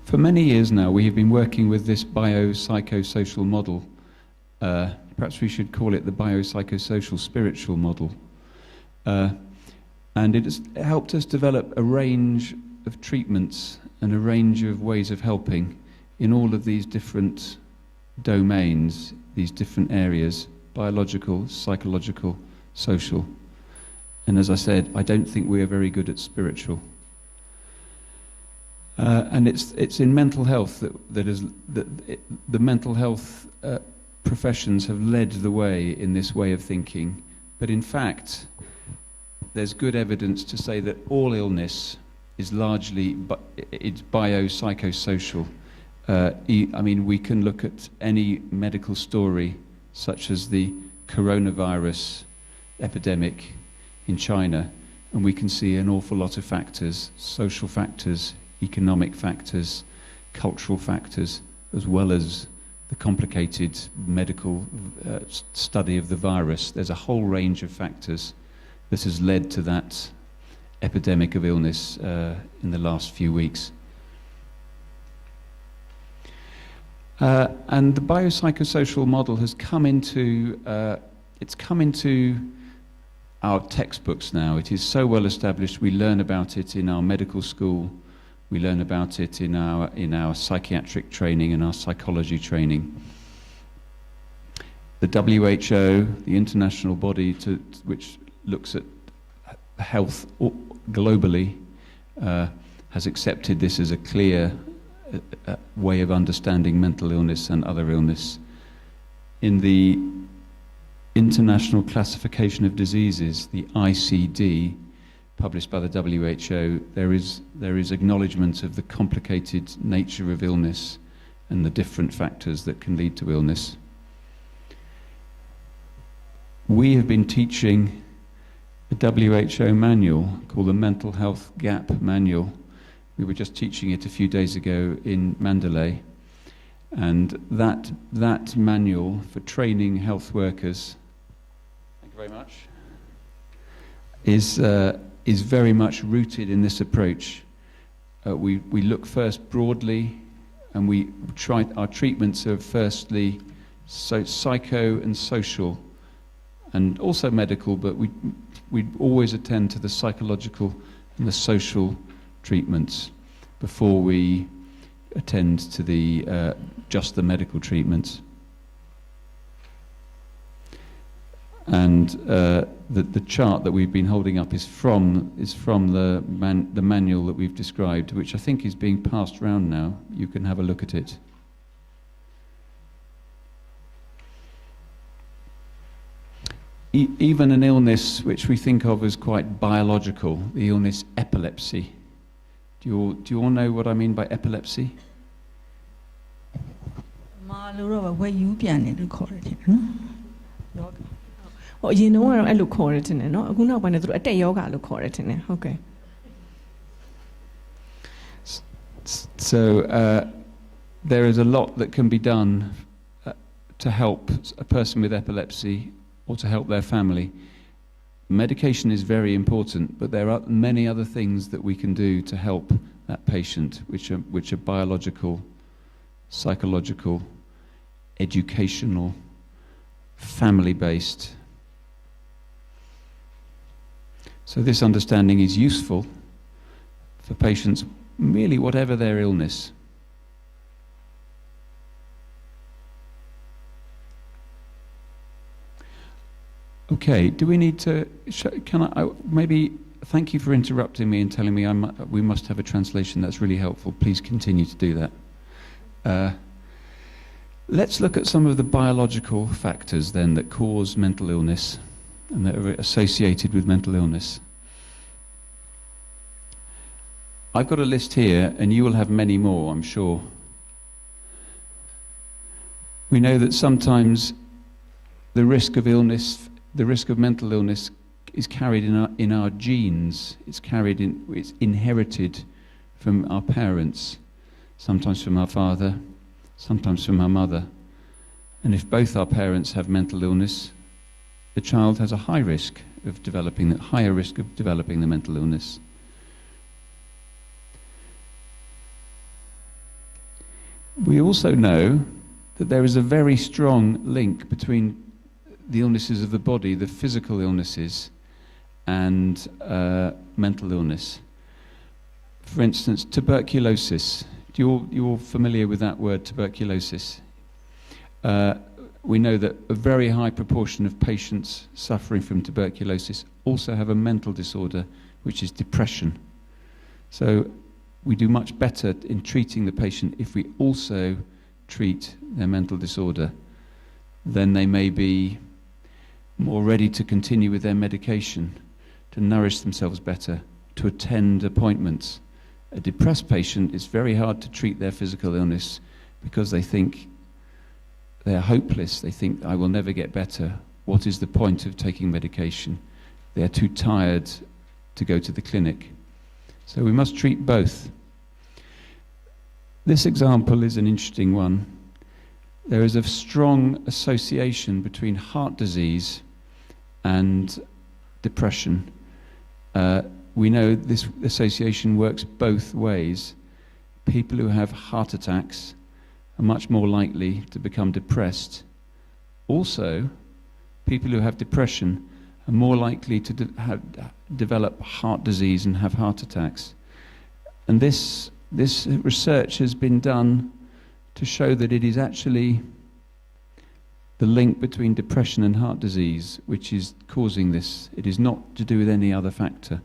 for many years now we have been working with this biopsychosocial model. Perhaps we should call it the biopsychosocial spiritual model. And it has helped us develop a range of treatments and a range of ways of helping in all of these different domains, these different areas, biological, psychological, social. And as I said, I don't think we are very good at spiritual. And it's in mental health that the mental health professions have led the way in this way of thinking. But in fact, there's good evidence to say that all illness is largely it's biopsychosocial. I mean, we can look at any medical story, such as the coronavirus epidemic in China, and we can see an awful lot of factors, social factors, economic factors, cultural factors, as well as the complicated medical study of the virus. There's a whole range of factors that has led to that epidemic of illness in the last few weeks. And the biopsychosocial model has come into our textbooks now. It is so well established. We learn about it in our medical school. We learn about it in our psychiatric training and our psychology training. The WHO, the international body which looks at health globally, has accepted this as a clear way of understanding mental illness and other illness. In the International Classification of Diseases, the ICD, published by the WHO, there is acknowledgement of the complicated nature of illness and the different factors that can lead to illness. We have been teaching a WHO manual called the Mental Health Gap Manual. We were just teaching it a few days ago in Mandalay, and that manual for training health workers, thank you very much, is very much rooted in this approach. We look first broadly, and our treatments are firstly psycho and social, and also medical, but we always attend to the psychological and the social treatments before we attend to the just the medical treatments. And the chart that we've been holding up is from the manual that we've described, which I think is being passed around now. You can have a look at it. Even an illness which we think of as quite biological, the illness epilepsy. Do you all know what I mean by epilepsy? မာလို့တော့ဝဲယူပြန်တယ်လို့ခေါ်တယ်နော်ယောဂ ဟိုအရင်တော့ကတော့အဲ့လိုခေါ်ရတဲ့နော်အခုနောက်ပိုင်းကျတော့အတက်ယောဂလို့ခေါ်ရတဲ့ဟုတ်ကဲ့ So there is a lot that can be done to help a person with epilepsy or to help their family. Medication is very important, but there are many other things that we can do to help that patient, which are biological, psychological, educational, family-based. So this understanding is useful for patients, really whatever their illness. Okay, do we need to, can I maybe, thank you for interrupting me and telling me we must have a translation. That's really helpful. Please continue to do that. Let's look at some of the biological factors then that cause mental illness and that are associated with mental illness. I've got a list here, and you will have many more, I'm sure. We know that sometimes the risk of illness, the risk of mental illness, is carried in our genes. It's inherited from our parents, sometimes from our father, sometimes from our mother. And if both our parents have mental illness, the child has a higher risk of developing the mental illness. We also know that there is a very strong link between the illnesses of the body, the physical illnesses, and mental illness. For instance, tuberculosis. You're all familiar with that word, tuberculosis? We know that a very high proportion of patients suffering from tuberculosis also have a mental disorder, which is depression. So we do much better in treating the patient if we also treat their mental disorder. Then they may be more ready to continue with their medication, to nourish themselves better, to attend appointments. A depressed patient, it's very hard to treat their physical illness because they think they are hopeless. They think, I will never get better. What is the point of taking medication? They are too tired to go to the clinic. So we must treat both. This example is an interesting one. There is a strong association between heart disease and depression. We know this association works both ways. People who have heart attacks are much more likely to become depressed. Also, people who have depression are more likely to develop heart disease and have heart attacks. And this research has been done to show that it is actually the link between depression and heart disease which is causing this. It is not to do with any other factor.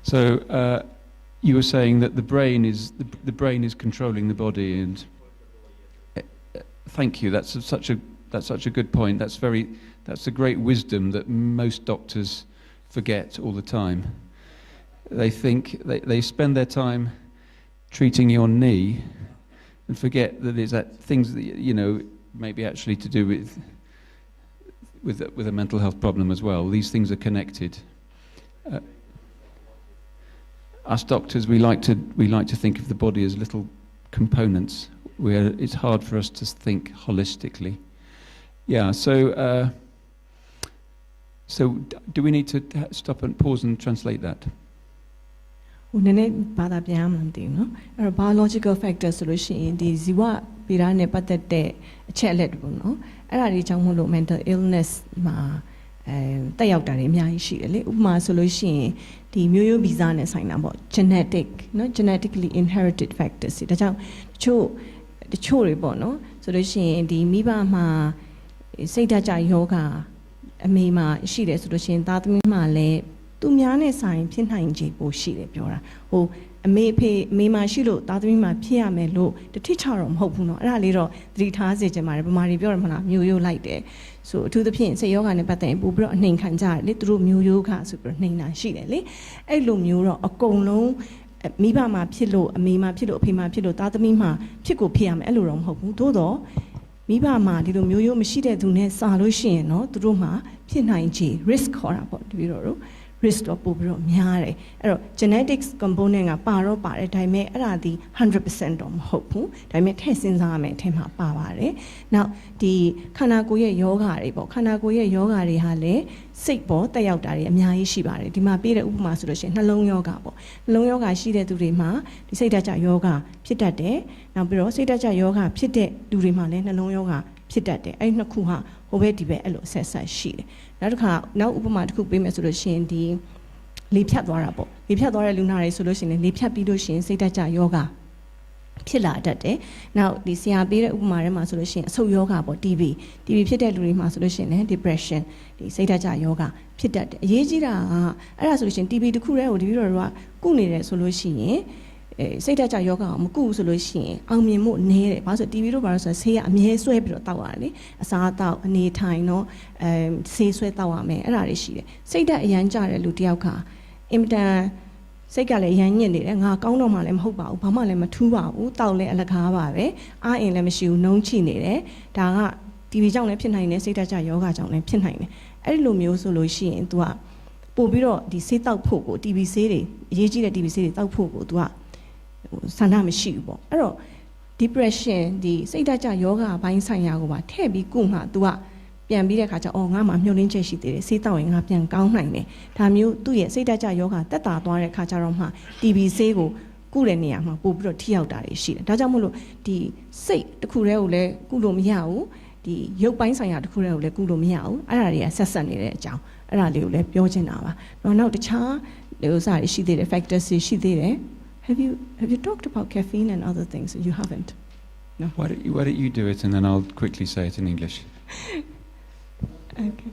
So you were saying that the brain is controlling the body, and thank you. That's such a good point. That's a great wisdom that most doctors forget all the time. They think they spend their time treating your knee and forget that it's that things that maybe actually to do with a mental health problem as well. These things are connected. Us doctors, we like to think of the body as little components where it's hard for us to think holistically. Yeah. So do we need to stop and pause and translate that? ဟိုနည်းနည်းဘာသာပြန်မှမသိဘူးเนาะအဲ့တော့ biological factor ဆိုလို့ရှိရင်ဒီဇီဝဗေဒနဲ့ပတ်သက်တဲ့အချက်အလက်တွေပေါ့နော်အဲ့ဒါတွေကြောင့်မို့လို့ mental illness မှာတက်ရောက်တာတွေအများကြီးရှိတယ်လေဥပမာဆိုလို့ရှိရင်ဒီမျိုးရိုးဗီဇနဲ့ဆိုင်တာပေါ့ genetic เนาะ genetically inherited factors ဒါကြောင့်တချို့တွေပေါ့နော်ဆိုလို့ရှိရင်ဒီမိဘမှာစိတ်ဓာတ်ကြယောဂအမေမှာရှိတယ်ဆိုလို့ရှိရင်သားသမီးမှာလည်းသူများနဲ့ဆိုင်ဖြစ်နိုင်ခြေပိုရှိတယ်ပြောတာဟိုအမေဖေမိမှာရှိလို့သားသမီးမှာဖြစ်ရမယ်လို့တတိချတော့မဟုတ်ဘူးเนาะအဲ့ဒါလေးတော့သတိထားစေချင်ပါတယ်ဗမာတွေပြောရမလားမျိုးရိုးလိုက်တယ်ဆိုအထူးသဖြင့်စိတ်ယောဂနဲ့ပတ်သက်ရင်ပို့ပြီးတော့အနှိမ်ခံကြတယ်လေသူတို့မျိုးရိုးခဆိုပြီးတော့နှိမ်တာရှိတယ်လေအဲ့လိုမျိုးတော့အကုန်လုံးမိဘမှာဖြစ်လို့အမေမှာဖြစ်လို့အဖေမှာဖြစ်လို့သားသမီးမှာဖြစ်ကိုဖြစ်ရမယ်အဲ့လိုတော့မဟုတ်ဘူးသို့တော့မိဘမှာဒီလိုမျိုးရိုးမရှိတဲ့သူနဲ့စာလို့ရှိရင်เนาะသူတို့မှာဖြစ်နိုင်ခြေ risk ခေါ်တာပေါ့တပည့်တော်တို့risk တော့ပို့ပြီးတော့များတယ်အဲ့တော့ genetics component ကပါတော့ပါတယ်ဒါပေမဲ့အဲ့ဒါဒီ 100% တော့မဟုတ်ဘူးဒါပေမဲ့ထည့်စဉ်းစားရမယ်အထင်မှာပါပါတယ်နောက်ဒီခန္ဓာကိုယ်ရဲ့ယောဂတွေပေါ့ခန္ဓာကိုယ်ရဲ့ယောဂတွေဟာလည်းစိတ်ပေါ်တက်ရောက်တာတွေအများကြီးရှိပါတယ်ဒီမှာပြတဲ့ဥပမာဆိုလို့ရှိရင်နှလုံးယောဂပေါ့နှလုံးယောဂရှိတဲ့သူတွေမှာဒီစိတ်ဓာတ်ကြယောဂဖြစ်တတ်တယ်နောက်ပြီးတော့စိတ်ဓာတ်ကြယောဂဖြစ်တဲ့လူတွေမှာလည်းနှလုံးယောဂဖြစ်တတ်တယ်အဲ့ဒီနှစ်ခုဟာဟိုဘက်ဒီဘက်အဲ့လိုဆက်ဆက်ရှိတယ်နောက်တစ်ခါနောက်ဥပမာတစ်ခုပေးမယ်ဆိုလို့ရှိရင်ဒီလေဖြတ်သွားတာပေါ့လေဖြတ်သွားတဲ့လူနာတွေဆိုလို့ရှိရင်လေဖြတ်ပြီးလို့ရှိရင်စိတ်ဓာတ်ကြယောဂဖြစ်လာတတ်တယ်နောက်ဒီဆရာပေးတဲ့ဥပမာထဲမှာဆိုလို့ရှိရင်အဆုတ်ယောဂပေါ့ TB ဖြစ်တဲ့လူတွေမှာဆိုလို့ရှိရင်လည်း depression ဒီစိတ်ဓာတ်ကြယောဂဖြစ်တတ်တယ်အရေးကြီးတာကအဲ့ဒါဆိုလို့ရှိရင် TB တစ်ခုတည်းကိုတပည့်တော်တို့ကကုနေတယ်ဆိုလို့ရှိရင်စိတ်ဓာတ်ကြယောဂအောင်မကုဘူးဆိုလို့ရှိရင်အောင်မြင်မှုနည်းတယ်ဘာလို့ဆို TB တို့ဘာလို့ဆိုဆေးကအမြဲဆွဲပြီးတော့တောက်ရတယ်လေအစားအသောက်အနေထိုင်တော့ဆေးဆွဲတောက်ရမယ်အဲ့ဒါတွေရှိတယ်စိတ်ဓာတ်အရန်ကြတဲ့လူတယောက်ကအင်မတန်စိတ်ကလည်းရမ်းညစ်နေတယ်ငါကောင်းတော့မှလည်းမဟုတ်ပါဘူးဘာမှလည်းမထူးပါဘူးတောက်လည်းအလကားပါပဲအားအင်လည်းမရှိဘူးနှုံးချိနေတယ်ဒါက TB ကြောင့်လည်းဖြစ်နိုင်တယ်စိတ်ဓာတ်ကြယောဂကြောင့်လည်းဖြစ်နိုင်တယ်အဲ့ဒီလိုမျိုးဆိုလို့ရှိရင် तू ကပို့ပြီးတော့ဒီဆေးတောက်ဖို့ကို TB ဆေးတွေအရေးကြီးတဲ့ TB ဆေးတွေတောက်ဖို့ကို तू ကဆန္ဒမရှိဘူးပေါ့အဲ့တော့ depression ဒီစိတ်ဓာတ်ကြယောဂဘိုင်းဆိုင်ရာကိုပါထည့်ပြီးကုမှ तू ကပြန်ပြီးတဲ့ခါကျအော်ငါမှမျောလင်းချက်ရှိသေးတယ်ဆေးတောက်ရင်ငါပြန်ကောင်းနိုင်တယ်ဒါမျိုးသူ့ရဲ့စိတ်ဓာတ်ကြယောဂတက်တာသွားတဲ့ခါကျတော့မှ TB ဆေးကိုကုတဲ့နေရာမှာပို့ပြီးတော့ထိရောက်တာတွေရှိတယ်ဒါကြောင့်မို့လို့ဒီစိတ်တစ်ခုတည်းကိုလည်းကုလို့မရဘူးဒီရုပ်ပိုင်းဆိုင်ရာတစ်ခုတည်းကိုလည်းကုလို့မရဘူးအဲ့ဒါတွေကဆက်ဆက်နေတဲ့အကြောင်းအဲ့ဒါလေးကိုလည်းပြောချင်တာပါနောက်တခြားဥစားတွေရှိသေးတယ် factors တွေရှိသေးတယ် Have you talked about caffeine and other things? You haven't. No. Why don't you do it and then I'll quickly say it in English. Okay.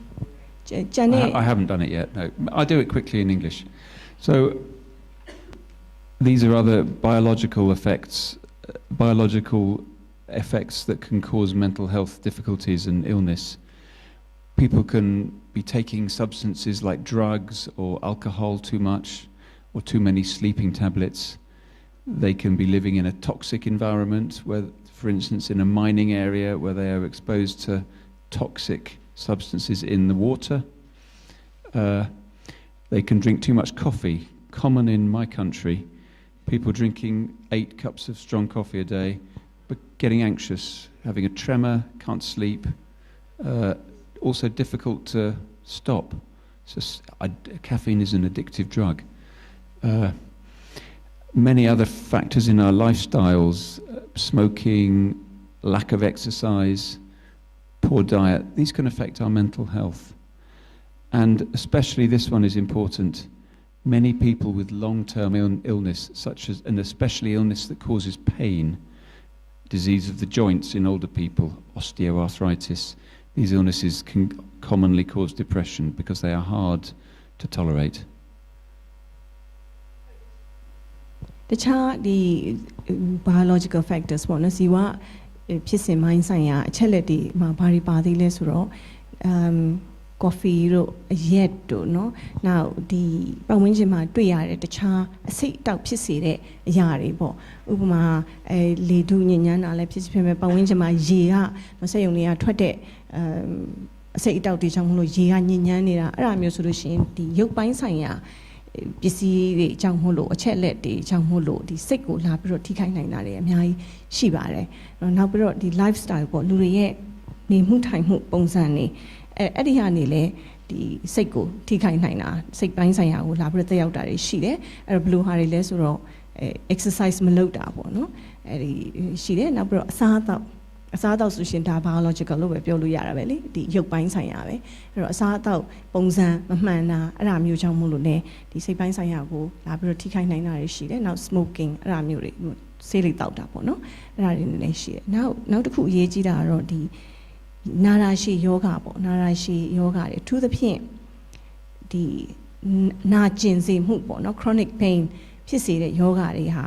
I haven't done it yet. No, I'll do it quickly in English. So these are other biological effects that can cause mental health difficulties and illness. People can be taking substances like drugs or alcohol too much, or too many sleeping tablets. They can be living in a toxic environment, where, for instance, in a mining area where they are exposed to toxic substances in the water. They can drink too much coffee. Common in my country, people drinking 8 cups of strong coffee a day, but getting anxious, having a tremor, can't sleep, also difficult to stop. So caffeine is an addictive drug. Many other factors in our lifestyles, smoking, lack of exercise, poor diet, these can affect our mental health. And especially this one is important. Many people with long-term illness, and especially illness that causes pain, disease of the joints in older people, osteoarthritis, these illnesses can commonly cause depression because they are hard to tolerate. တခြားဒီ biological factors ပေါ့နော်ဇီဝ ဖြစ်စဉ်မိုင်းဆိုင်ရာအချက်လက်တွေမှာဘာတွေပါသေးလဲဆိုတော့coffee တို့အရက်တို့เนาะနောက်ဒီပတ်ဝန်းကျင်မှာတွေ့ရတဲ့တခြားအစိတ်အတောက်ဖြစ်စေတဲ့အရာတွေပေါ့ဥပမာလေထုညဉ့်ညမ်းတာလည်းဖြစ်ဖြစ်ပဲပတ်ဝန်းကျင်မှာရေကမဆက်ယုံတွေကထွက်တဲ့အစိတ်အတောက်တွေကြောင့်မလို့ရေကညဉ့်ညမ်းနေတာအဲ့ဒါမျိုးဆိုလို့ရှိရင်ဒီရုပ်ပိုင်းဆိုင်ရာပစ္စည်းတွေကြောင့်မို့လို့အချက်လက်တွေကြောင့်မို့လို့ဒီစိတ်ကိုလာပြီးတော့ထိခိုက်နိုင်တာတွေအများကြီးရှိပါတယ်နောက်ပြီးတော့ဒီ lifestyle ပေါ့လူတွေရဲ့နေမှုထိုင်မှုပုံစံတွေအဲ့ဒီဟာနေလေဒီစိတ်ကိုထိခိုက်နိုင်တာစိတ်ပိုင်းဆိုင်ရာကိုလာပြီးတော့တက်ရောက်တာတွေရှိတယ်အဲ့တော့ဘယ်လိုဟာတွေလဲဆိုတော့exercise မလုပ်တာပေါ့နော်အဲ့ဒီရှိတယ်နောက်ပြီးတော့အစားအသောက်ဆိုရှင်ဒါ biological လို့ပဲပြောလို့ရတာပဲလေဒီရုပ်ပိုင်းဆိုင်ရာပဲအဲ့တော့အစားအသောက်ပုံစံမမှန်တာအဲ့ဒါမျိုးကြောင့်မို့လို့ ਨੇ ဒီစိတ်ပိုင်းဆိုင်ရာကိုလာပြီးတော့ထိခိုက်နိုင်တာတွေရှိတယ်နောက် smoking အဲ့ဒါမျိုးတွေဆေးလိပ်တောက်တာပေါ့နော်အဲ့ဒါတွေလည်းရှိတယ်နောက်တစ်ခုအရေးကြီးတာကတော့ဒီနာရာရှိယောဂပေါ့နာရာရှိယောဂတွေအထူးသဖြင့်ဒီနာကျင်စေမှုပေါ့နော် chronic pain ဖြစ်စေတဲ့ယောဂတွေဟာ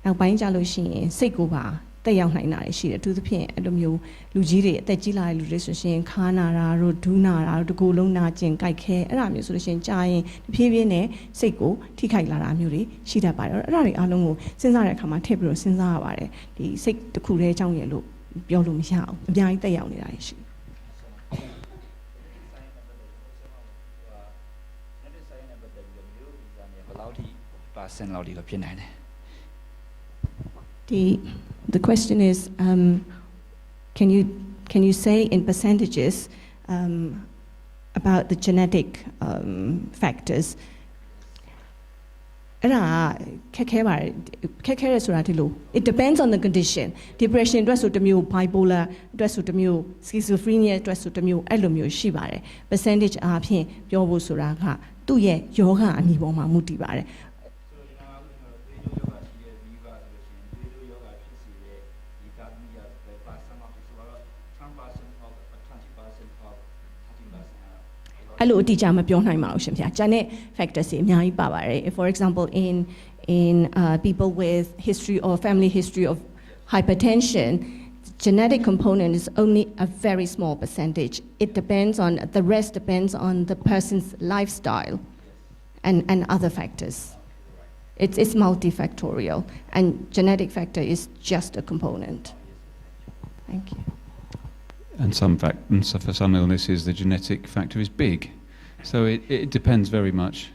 နောက်ပိုင်းကျလို့ရှိရင်စိတ်ကိုပါတက်ရောက်နိုင်တာရှိတယ်အထူးသဖြင့်အဲ့လိုမျိုးလူကြီးတွေအသက်ကြီးလာတဲ့လူတွေဆိုရှင်ခါနာတာတို့ဒူးနာတာတို့တကူလုံးနာကျင်ကြိုက်ခဲအဲ့ဒါမျိုးဆိုလို့ရှိရင်ကြာရင်တဖြည်းဖြည်းနဲ့စိတ်ကိုထိခိုက်လာတာမျိုးတွေရှိတတ်ပါတယ်အဲ့ဒါတွေအားလုံးကိုစဉ်းစားတဲ့အခါမှာထည့်ပြီးတော့စဉ်းစားရပါတယ်ဒီစိတ်တစ်ခုတည်းအကြောင်းရလို့ပြောလို့မရအောင်အများကြီးတက်ရောက်နေတာရှိThe question is can you say in percentages about the genetic factorsအဲ့ဒါခက်ခဲပါတယ်ခက်ခဲရဆိုတာဒီလို it depends on the condition depression အတွက်ဆိုတစ်မျိုး bipolar အတွက်ဆိုတစ်မျိုး schizophrenia အတွက်ဆိုတစ်မျိုးအဲ့လိုမျိုးရှိပါတယ် percentage အားဖြင့်ပြောဖို့ဆိုတာကသူ့ရဲ့ယောဂအမည်ပေါ်မှာမူတည်ပါတယ်အဲ့လိုအတိအကျမပြောနိုင်ပါဘူးရှင်ဗျာကျန်တဲ့ factors တွေအများကြီးပါပါတယ် for example in people with history or family history of hypertension genetic component is only a very small percentage it depends on the rest depends on the person's lifestyle and other factors it's multifactorial and genetic factor is just a component thank you And for some illnesses, the genetic factor is big. So it depends very much.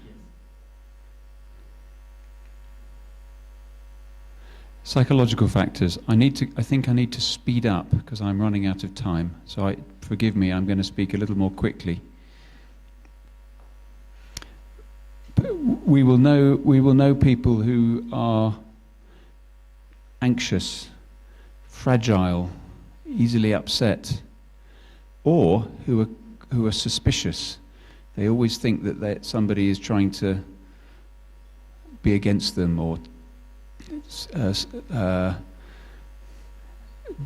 Psychological factors. I think I need to speed up because I'm running out of time. So forgive me, I'm going to speak a little more quickly. We will know people who are anxious, fragile, easily upset, or who are suspicious. They always think that somebody is trying to be against them or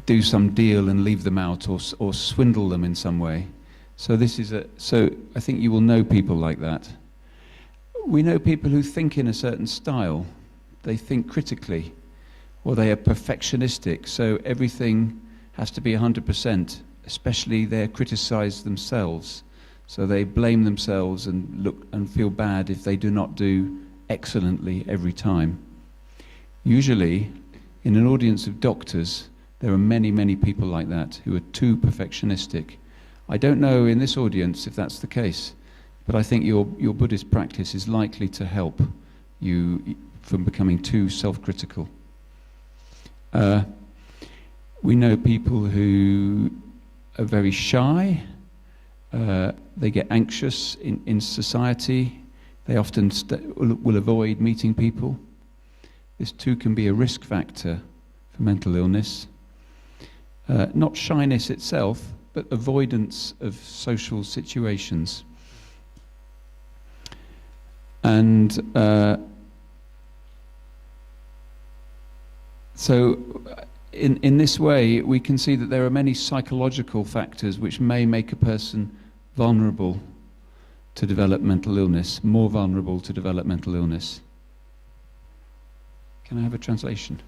do some deal and leave them out or swindle them in some way. So I think you will know people like that. We know people who think in a certain style. They think critically, or they are perfectionistic. So everything has to be 100%, especially they criticize themselves. So they blame themselves and look and feel bad if they do not do excellently every time. Usually, in an audience of doctors, there are many, many people like that who are too perfectionistic. I don't know in this audience if that's the case, but I think your Buddhist practice is likely to help you from becoming too self-critical. We know people who are very shy, they get anxious in society, they often will avoid meeting people. This too can be a risk factor for mental illness. Not shyness itself, but avoidance of social situations. And so in this way, we can see that there are many psychological factors which may make a person vulnerable to develop mental illness, more vulnerable to develop mental illness. Can I have a translation?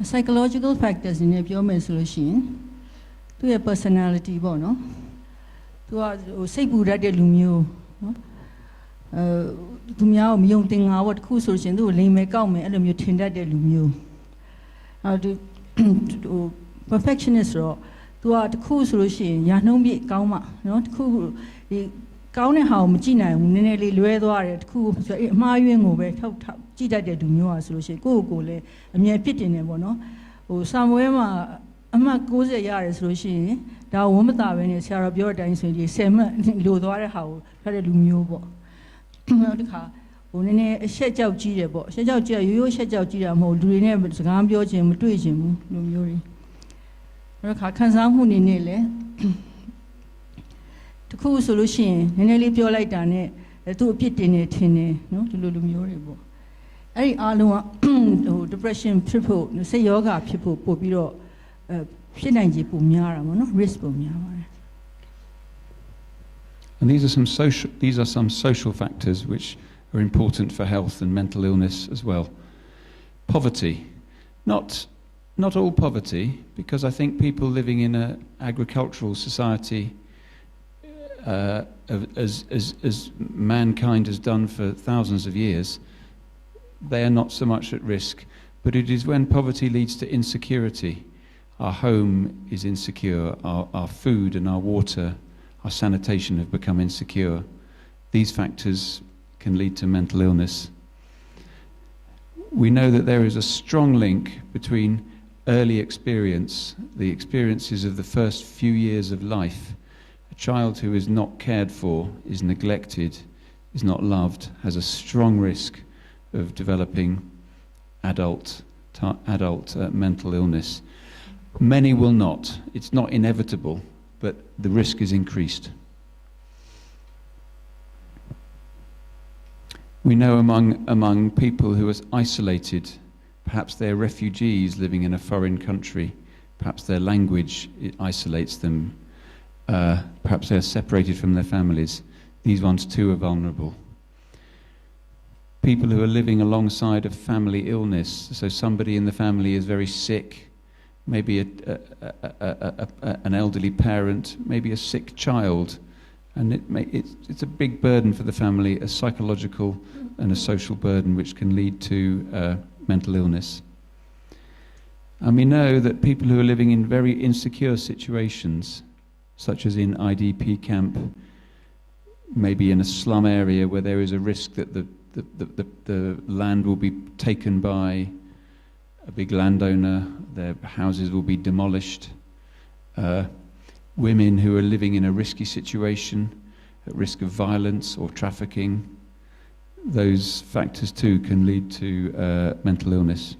psychological factors နေပြောမယ်ဆိုလို့ရှိရင်သူ့ရဲ့ personality ပေါ့နော်သူကစိတ်ပူတတ်တဲ့လူမျိုးနော်သူများကိုမယုံသင်ငါပေါ့တခုဆိုလို့ရှိရင်သူ့ကိုလိမ်မယ်ကောက်မယ်အဲ့လိုမျိုးထင်တတ်တဲ့လူမျိုးသူ perfectionist တော့သူကတခုဆိုလို့ရှိရင်ညာနှုံးပြည့်ကောင်းမှနော်တခုဒီကောင်းတဲ့ဟာကိုမကြည့်နိုင်ဘူးနည်းနည်းလေးလွဲသွားတယ်တခုဆိုအမှားယွင်းကိုပဲထောက်ကြည့်တတ်တဲ့လူမျိုးอ่ะဆိုလို့ရှိရင်ကိုယ့်ကိုယ်လည်းအမြဲပြစ်တင်နေပေါ့နော်စာမွေးမှာအမှတ်60ရတယ်ဆိုလို့ရှိရင်ဒါဝမ်းမသာပဲနဲ့ဆရာတော်ပြောတဲ့အတိုင်းဆိုရင်ဒီ10မှတ်လိုသွားတဲ့ဟာကိုဖတ်တဲ့လူမျိုးပေါ့နောက်တစ်ခါနည်းနည်းအရှက်ကြောက်ကြီးတယ်ပေါ့အရှက်ကြောက်ကြီးရိုးရိုးရှက်ကြောက်ကြီးတာမဟုတ်လူတွေနဲ့စကားပြောခြင်းမတွေ့ခြင်းဘူးလူမျိုးတွေနောက်တစ်ခါခံစားမှုနေနဲ့လည်းတခုဆိုလို့ရှိရင်နည်းနည်းလေးပြောလိုက်တာနဲ့သူ့အပြစ်တင်နေထင်တယ်နော်ဒီလိုလူမျိုးတွေပေါ့အဲ့ဒီအားလုံးကdepression ဖြစ်ဖို့စိတ်ယောဂဖြစ်ဖို့ပို့ပြီးတော့ဖြစ်နိုင်ခြေပိုများတာပေါ့နော် risk ပိုများပါတယ် And these are some social factors which are important for health and mental illness as well. Poverty, not all poverty, because I think people living in an agricultural society, as mankind has done for thousands of years, they are not so much at risk. But it is when poverty leads to insecurity. Our home is insecure, our food and our water, our sanitation have become insecure. These factors can lead to mental illness. We know that there is a strong link between early experience, the experiences of the first few years of life. A child who is not cared for, is neglected, is not loved, has a strong risk of developing adult mental illness. Many will not. It's not inevitable, but the risk is increased. We know among people who are isolated, perhaps they're refugees living in a foreign country, perhaps their language isolates them, perhaps they're separated from their families. These ones too are vulnerable. People who are living alongside a family illness, so somebody in the family is very sick, maybe an elderly parent, maybe a sick child, and it's a big burden for the family, a psychological and a social burden which can lead to mental illness. And we know that people who are living in very insecure situations, such as in IDP camp, maybe in a slum area where there is a risk that the land will be taken by a big landowner, their houses will be demolished. Women who are living in a risky situation, at risk of violence or trafficking, those factors too can lead to mental illness.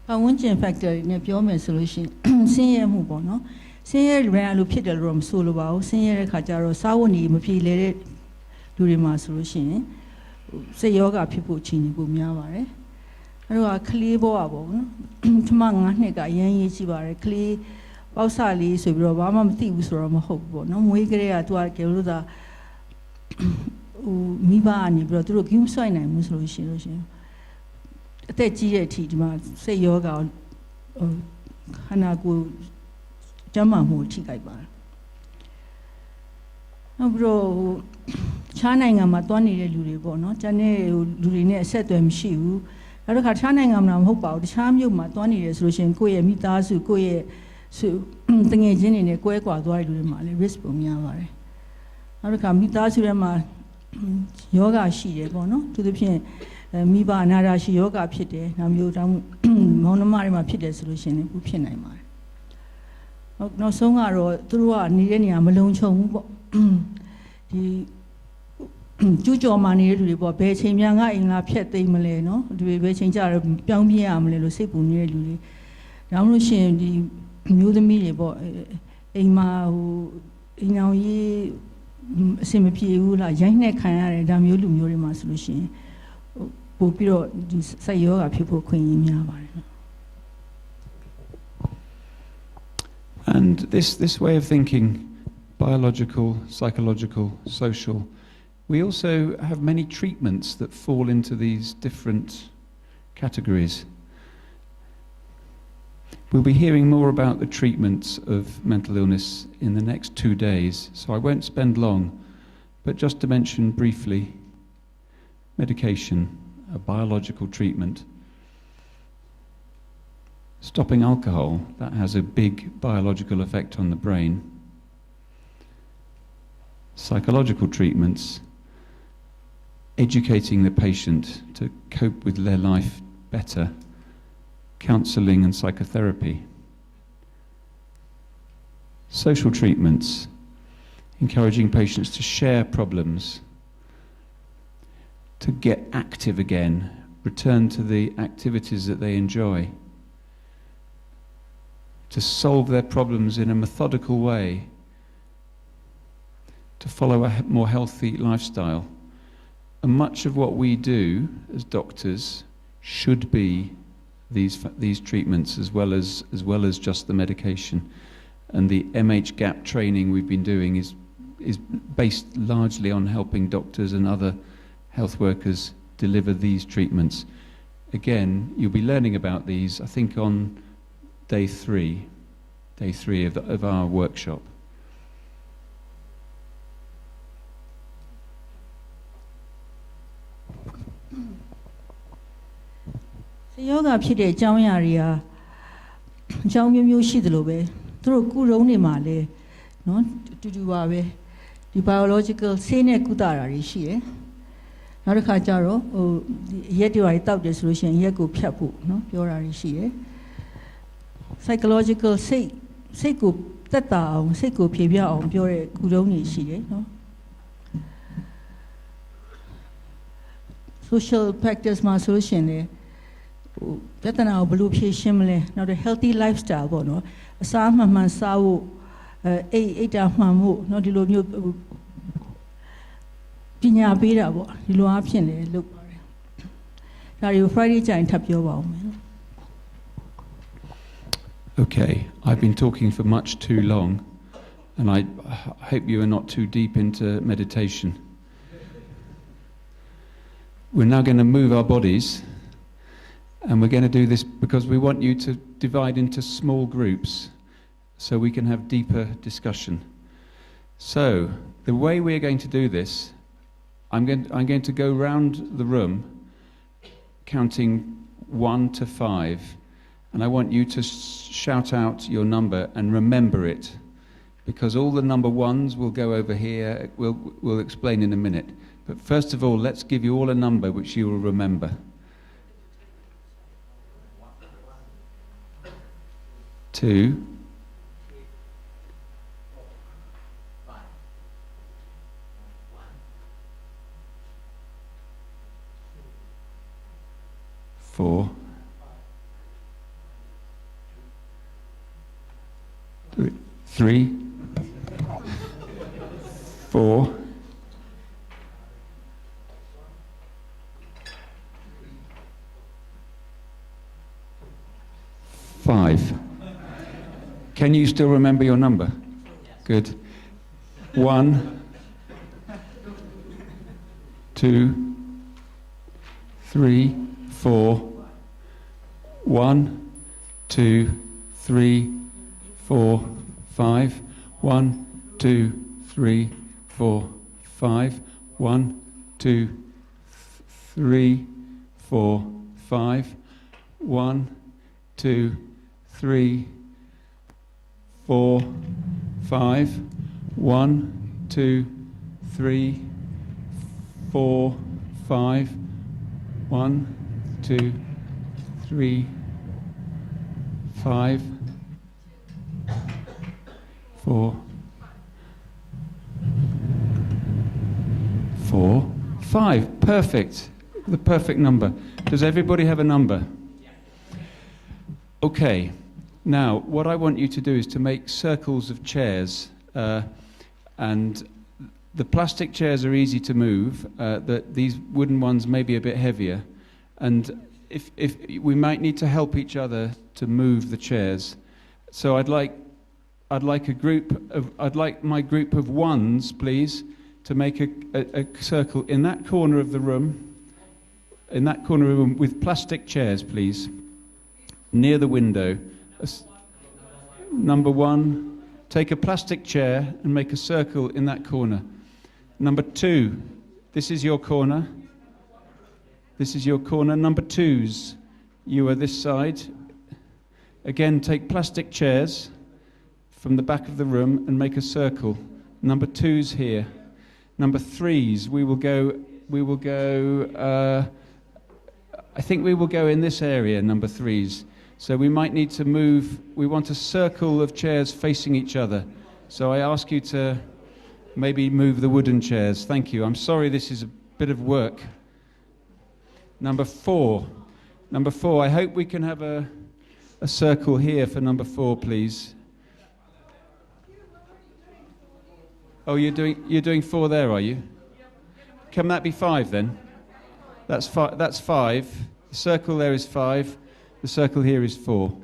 ပတ်ဝန်းကျင် factor တွေနဲ့ပြောမယ်ဆိုလို့ရှိရင်ဆင်းရဲမှုပေါ့နော်ဆင်းရဲရန်လို့ဖြစ်တယ်လို့မဆိုလိုပါဘူးဆင်းရဲတဲ့ခါကျတော့စားဝတ်နေမပြေလဲတဲ့လူတွေမှာဆိုလို့ရှိရင်စိတ်ယောဂဖြစ်ဖို့အခြေအနေပိုများပါတယ်အဲ့တော့ကလေးဘဝပေါ့နော်ထမ9နှစ်ကအရင်ရေးကြည့်ပါတယ်ကလေးပေါက်စလေးဆိုပြီးတော့ဘာမှမသိဘူးဆိုတော့မဟုတ်ဘူးပေါ့နော်မွေးကလေးကသူကကဲလို့သာမိဘကနေပြီးတော့သူတို့ဂိမ်းဆိုင်နိုင်မှုဆိုလို့ရှိရင်အသက်ကြီးတဲ့အထိဒီမှာစိတ်ယောဂခန္ဓာကိုယ်ကျန်းမာမှုထိခိုက်ပါတယ်နောက်ပြီးတော့ခြားနိုင်ငံမှာတွားနေတဲ့လူတွေပေါ့နော်ကျန်တဲ့လူတွေနဲ့အဆက်အသွယ်မရှိဘူးနောက်တစ်ခါခြားနိုင်ငံမှာမဟုတ်ပါဘူးတခြားမြို့မှာတွားနေတယ်ဆိုလို့ရှိရင်ကိုယ့်ရဲ့မိသားစုကိုယ့်ရဲ့တငယ်ချင်းတွေနဲ့ကွဲကွာသွားတဲ့လူတွေမှာလည်း risk ပုံများပါတယ်နောက်တစ်ခါမိသားစုထဲမှာယောဂရှိတယ်ပေါ့နော်သူတို့ဖြင့်မိဘအနာရရှိယောဂဖြစ်တယ်နောက်မျိုးတောင်းမောင်နှမတွေမှာဖြစ်တယ်ဆိုလို့ရှိရင်လည်းဘူးဖြစ်နိုင်ပါတယ်နောက်ဆုံးကတော့သူတို့ကနေတဲ့နေရာမလုံခြုံဘူးပေါ့ဒီကျူးကျော်မှနေတဲ့လူတွေပေါ့ဘယ်ချိန်များငါအိမ်လာဖြတ်သိမ်းမလဲနော်ဒီဘယ်ချိန်ကျတော့ပြောင်းပြရမလဲလို့စိတ်ပူနေတဲ့လူတွေဒါမှမဟုတ်ရှင်ဒီမျိုးသမီးတွေပေါ့အိမ်မှာအိမ်အောင်ရေးအဆင်မပြေဘူးလားရိုက်နှက်ခံရတယ်ဒါမျိုးလူမျိုးတွေမှာဆိုလို့ရှိရင်ပို့ပြီးတော့ဒီစိတ်ယောဂဖြစ်ဖို့ခွင့်ရများပါတယ် And this way of thinking, biological, psychological, social, We also have many treatments that fall into these different categories. We'll be hearing more about the treatments of mental illness in the next 2 days, so I won't spend long, but just to mention briefly, medication, a biological treatment. Stopping alcohol, that has a big biological effect on the brain. Psychological treatments, educating the patient to cope with their life better, counselling and psychotherapy. Social treatments, encouraging patients to share problems, to get active again, return to the activities that they enjoy, to solve their problems in a methodical way, to follow a more healthy lifestyle. And much of what we do as doctors should be these treatments as well as just the medication. And the MHAW training we've been doing is based largely on helping doctors and other health workers deliver these treatments. Again, you'll be learning about these, I think, on day three of our workshop. Yoga ဖြစ်တဲ့အကြောင်းအရာတွေဟာအကြောင်းမျိုးမျိုးရှိသလိုပဲသူတို့ကုရုံးတွေမှာလည်းနော်တူတူပါပဲဒီ biological ဆေးနဲ့ကုသတာတွေရှိတယ်နောက်တစ်ခါကျတော့ဟိုရက်တွေတောက်တယ်ဆိုလို့ရှိရင်ရက်ကိုဖြတ်ဖို့နော်ပြောတာတွေရှိတယ် psychological စိတ်ကိုသက်သာအောင်စိတ်ကိုဖြေပြအောင်ပြောတဲ့ကုရုံးတွေရှိတယ်နော် social practice မှာဆိုလို့ရှိရင်လည်းပြဿနာကိုဘယ်လိုဖြေရှင်းမလဲနောက်တော့ healthy lifestyle ပေါ့နော်အစားမှန်မှန်စားဖို့အိတ်တာမှန်ဖို့နော်ဒီလိုမျိုးပညာပေးတာပေါ့ဒီလိုအဖြစ်လည်းလုပ်ပါတယ်ဒါတွေကို Friday ကျရင်ထပ်ပြောပါဦးမယ် Okay, I've been talking for much too long, and I hope you are not too deep into meditation. We're now going to move our bodies. And we're going to do this because we want you to divide into small groups so we can have deeper discussion. So, the way we're going to do this, I'm going to go round the room counting 1 to 5, and I want you to shout out your number and remember it, because all the number ones will go over here. We'll explain in a minute. But first of all, let's give you all a number which you will remember. 2, 4, 3, 4, 5. Can you still remember your number? Good. 1, 2, 3, 4. 1, 2, 3, 4, 5. 1, 2, 3, 4, 5. 1, 2, 3, 4, 5. 1, 2, 3, 4, 5. 1, 2, 3, 4, 5. 1, 2, 3, 5, 4, 4, 5. Perfect. The perfect number. Does everybody have a number? Okay. Now, what I want you to do is to make circles of chairs, and the plastic chairs are easy to move. These wooden ones may be a bit heavier, and if we might need to help each other to move the chairs. So I'd like my group of ones, please, to make a circle in that corner of the room, with plastic chairs, please, near the window. Number 1, take a plastic chair and make a circle in that corner. Number 2, this is your corner. This is your corner. Number 2s, you are this side. Again, take plastic chairs from the back of the room and make a circle. Number 2s here. Number 3s, we will go, I think we will go in this area, number 3s. So we might need to move, we want a circle of chairs facing each other. So I ask you to maybe move the wooden chairs. Thank you. I'm sorry this is a bit of work. Number 4, I hope we can have a circle here for number 4, please. Oh, you're doing 4 there, are you? Can that be 5 then? That's 5. That's 5. The circle there is 5. The circle here is 4.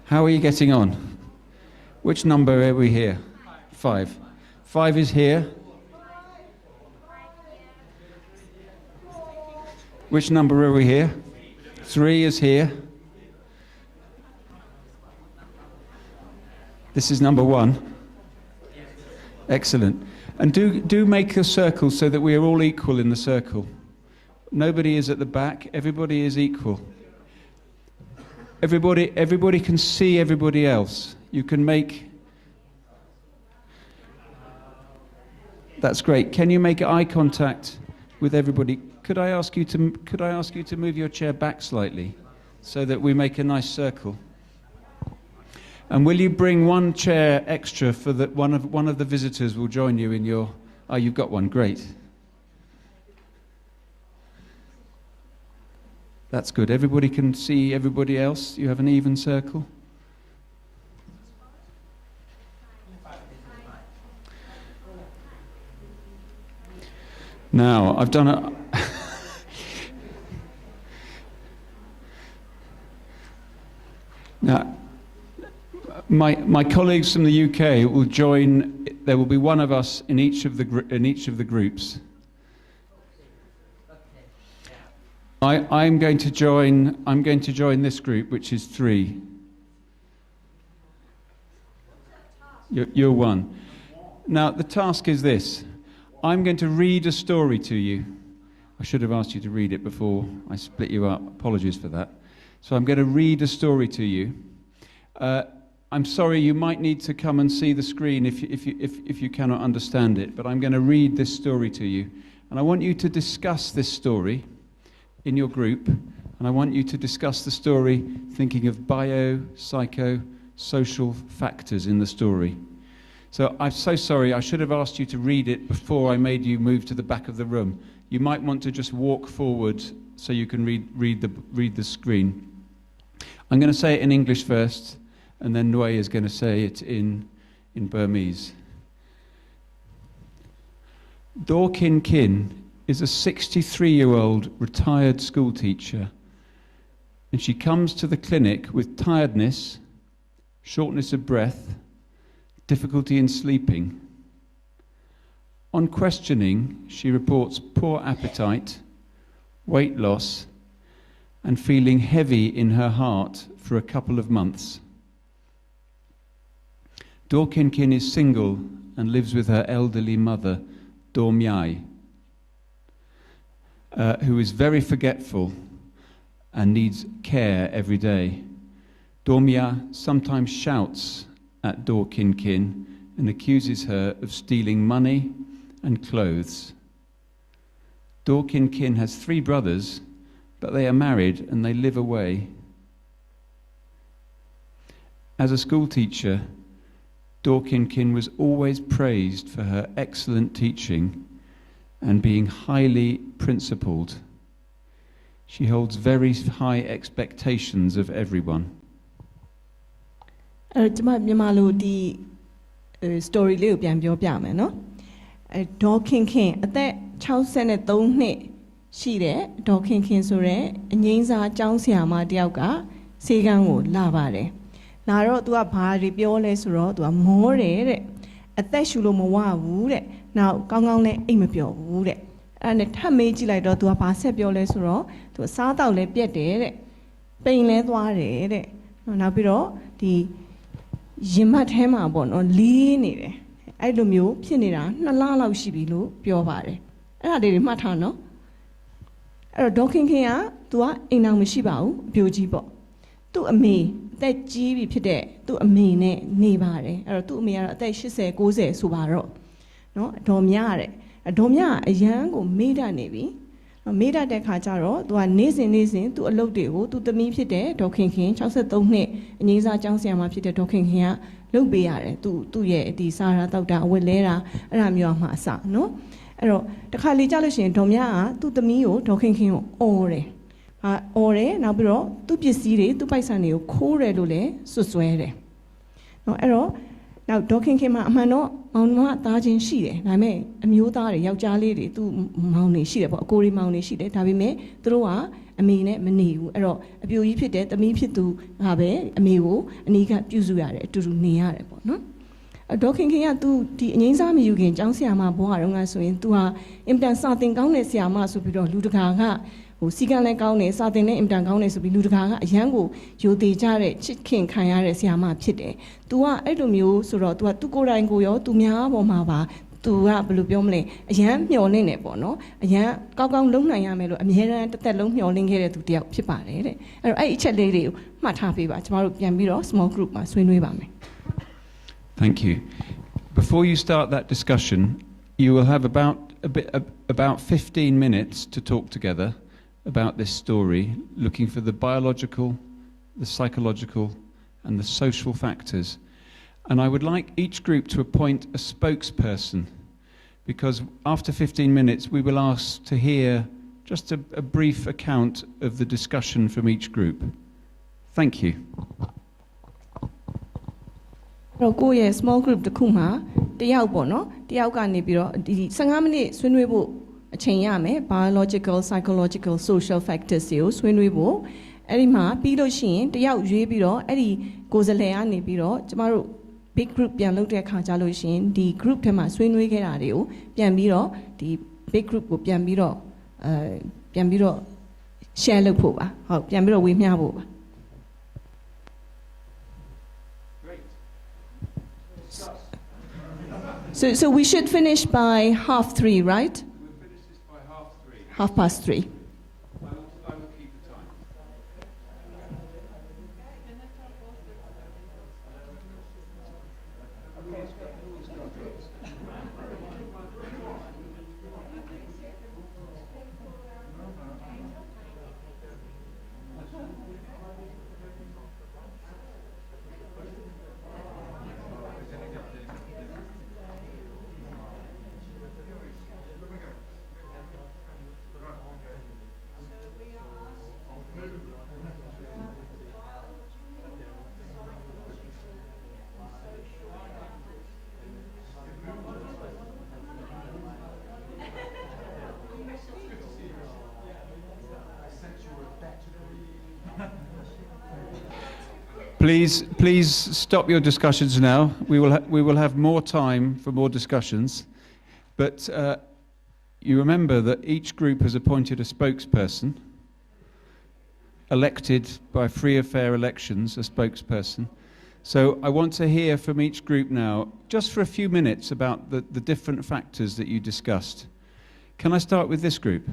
How are you getting on? Which number are we here? 5. 5 is here. Which number are we here? 3 is here. This is number 1. Excellent. And do make a circle so that we are all equal in the circle. Nobody is at the back. Everybody is equal. Everybody can see everybody else. You can make... That's great. Can you make eye contact with everybody? Could I ask you to move your chair back slightly so that we make a nice circle? And will you bring 1 chair extra for that one of the visitors will join you in your... Oh, you've got one. Great. That's good. Everybody can see everybody else. You have an even circle. Now, I've done a... Now, my colleagues from the UK will join. There will be one of us in each of the groups. I'm going to join this group, which is 3. You're 1. Now the task is this. I'm going to read a story to you. I should have asked you to read it before I split you up. Apologies for that. So I'm going to read a story to you. I'm sorry, you might need to come and see the screen if you cannot understand it, but I'm going to read this story to you. And I want you to discuss this story in your group, and I want you to discuss the story thinking of bio-psycho-social factors in the story. So I'm so sorry, I should have asked you to read it before I made you move to the back of the room. You might want to just walk forward so you can read the screen. I'm going to say it in English first, and then Nui is going to say it in Burmese. Do Kin Kin is a 63-year-old retired school teacher, and she comes to the clinic with tiredness, shortness of breath, difficulty in sleeping. On questioning, she reports poor appetite, weight loss, and feeling heavy in her heart for a couple of months. Do Kin Kin is single and lives with her elderly mother, Do Myai, who is very forgetful and needs care every day. Do Myai sometimes shouts at Do Kin Kin and accuses her of stealing money and clothes. Do Kin Kin has 3 brothers, but they are married and they live away. As a school teacher, Do Kin Kin was always praised for her excellent teaching and being highly principled. She holds very high expectations of everyone. ကျမမြန်မာလိုဒီ story လေးကိုပြန်ပြောပြမယ်နော်ဒေါ်ခင်ခင်အသက်63နှစ်ရှိတဲ့ဒေါ်ခင်ခင်ဆိုတဲ့အငိမ့်စာကျောင်းဆရာမတယောက်ကဆေးကန်းကိုလာပါတယ် လာတော့ तू ကဘာတွေပြောလဲဆိုတော့ तू ကမောတယ်တဲ့အသက်ရှူလို့မဝဘူးတဲ့နောက်ကောင်းကောင်းလည်းအိတ်မပျော်ဘူးတဲ့အဲ့ဒါနဲ့ထပ်မေးကြည့်လိုက်တော့ तू ကဘာဆက်ပြောလဲဆိုတော့ तू စားတော့လည်းပြက်တယ်တဲ့ပိန်လဲသွားတယ်တဲ့နောက်ပြီးတော့ဒီရင်မတ်ထဲမှာပေါ့နော်လီးနေတယ်အဲ့လိုမျိုးဖြစ်နေတာ2 လလောက်ရှိပြီလို့ပြောပါတယ်အဲ့ဒါတွေမှတ်ထားနော်အဲ့တော့ဒေါခင်ခင်က तू ကအိမ်အောင်မရှိပါဘူးအပြိုကြီးပေါ့သူ့အမေအသက်ကြီးပြီဖြစ်တဲ့သူ့အမေနဲ့နေပါတယ်အဲ့တော့သူ့အမေကတော့အသက်80 90ဆိုပါတော့နော်ဒေါ်မြတဲ့ဒေါ်မြကအရန်ကိုမေ့တတ်နေပြီမေ့တတ်တဲ့ခါကျတော့ तू ကနေ့စဉ်သူ့အလုပ်တွေကိုသူ့သမီးဖြစ်တဲ့ဒေါခင်ခင်63နှစ်အငိမ့်စားကျောင်းဆရာမဖြစ်တဲ့ဒေါခင်ခင်ကလုပ်ပေးရတယ်သူ့ရဲ့ဒီစာရာတောက်တာအဝတ်လဲတာအဲ့ဒါမျိုးမှအစနော်အဲ့တော့တခါလေကြလို့ရှိရင်ဒေါ်မြကသူ့သမီးကိုဒေါခင်ခင်ကိုအော်တယ်အော်တယ်နောက်ပြီးတော့သူ့ပစ္စည်းတွေသူ့ပိုက်ဆံတွေကိုခိုးတယ်လို့လည်းစွတ်စွဲတယ်နော်အဲ့တော့နောက်ဒေါခင်ခင်မှာအမှန်တော့မောင်နှမသားချင်းရှိတယ်ဒါပေမဲ့အမျိုးသားတွေယောက်ျားလေးတွေသူ့မောင်တွေရှိတယ်ပေါ့အကိုတွေမောင်တွေရှိတယ်ဒါပေမဲ့သူတို့ကအမေနဲ့မနေဘူးအဲ့တော့အပြိုကြီးဖြစ်တဲ့သမီးဖြစ်သူကပဲအမေကိုအနီးကပြုစုရတယ်အတူတူနေရတယ်ပေါ့နော်ဒေါခင်ခင်ကသူဒီအငိမ့်စားမယူခင်ကျောင်းဆရာမဘွားတော့ငါဆိုရင် तू ဟာအင်တန်စာသင်ကောင်းတဲ့ဆရာမဆိုပြီးတော့လူတကာကစီကံလည်းကောင်းတယ်စာသင်လည်းအင်တန်ကောင်းတယ်ဆိုပြီးလူတကာကအရန်ကိုယိုသေးကြတဲ့ချစ်ခင်ခံရတဲ့ဆရာမဖြစ်တယ်။ तू ကအဲ့လိုမျိုးဆိုတော့ तू ကသူကိုယ်တိုင်ကိုရောသူများပေါ်မှာပါသူကဘယ်လိုပြောမလဲအရန်မျှော်လင့်နေပေါ့နော်အရန်ကောင်းကောင်းလုံနိုင်ရမယ်လို့အမြဲတမ်းတစ်သက်လုံးမျှော်လင့်ခဲ့တဲ့သူတယောက်ဖြစ်ပါတယ်တဲ့အဲ့တော့အဲ့အချက်လေးတွေကိုမှတ်ထားပေးပါကျမတို့ပြန်ပြီးတော့ small group မှာဆွေးနွေးပါမယ် Thank you. Before you start that discussion, you will have about 15 minutes to talk together about this story, looking for the biological, the psychological, and the social factors. And I would like each group to appoint a spokesperson, because after 15 minutes we will ask to hear just a brief account of the discussion from each group. Thank you. တော့ကိုယ့်ရဲ့ small group တစ်ခုမှာတယောက်ပေါ့နော်တယောက်ကနေပြီးတော့ဒီ15မိနစ်ဆွေးနွေးဖို့အချိန်ရမယ် biological psychological social factors တွေကိုဆွေးနွေးဖို့အဲ့ဒီမှာပြီးလို့ရှိရင်တယောက်ရွေးပြီးတော့အဲ့ဒီကိုယ်စားလှယ်ကနေပြီးတော့ကျမတို့ big group ပြန်လုပ်တဲ့အခါကြလို့ရှိရင်ဒီ group ထဲမှာဆွေးနွေးခဲ့တာတွေကိုပြန်ပြီးတော့ဒီ big group ကိုပြန်ပြီးတော့ share လုပ်ဖို့ပါဟုတ်ပြန်ပြီးတော့ဝေမျှဖို့ပါSo we should finish by 3:30, right? We'll finish this by 3:30. 3:30. I will keep the time. Please stop your discussions now. We will have more time for more discussions. But you remember that each group has appointed a spokesperson, elected by free and fair elections, a spokesperson. So I want to hear from each group now, just for a few minutes, about the different factors that you discussed. Can I start with this group?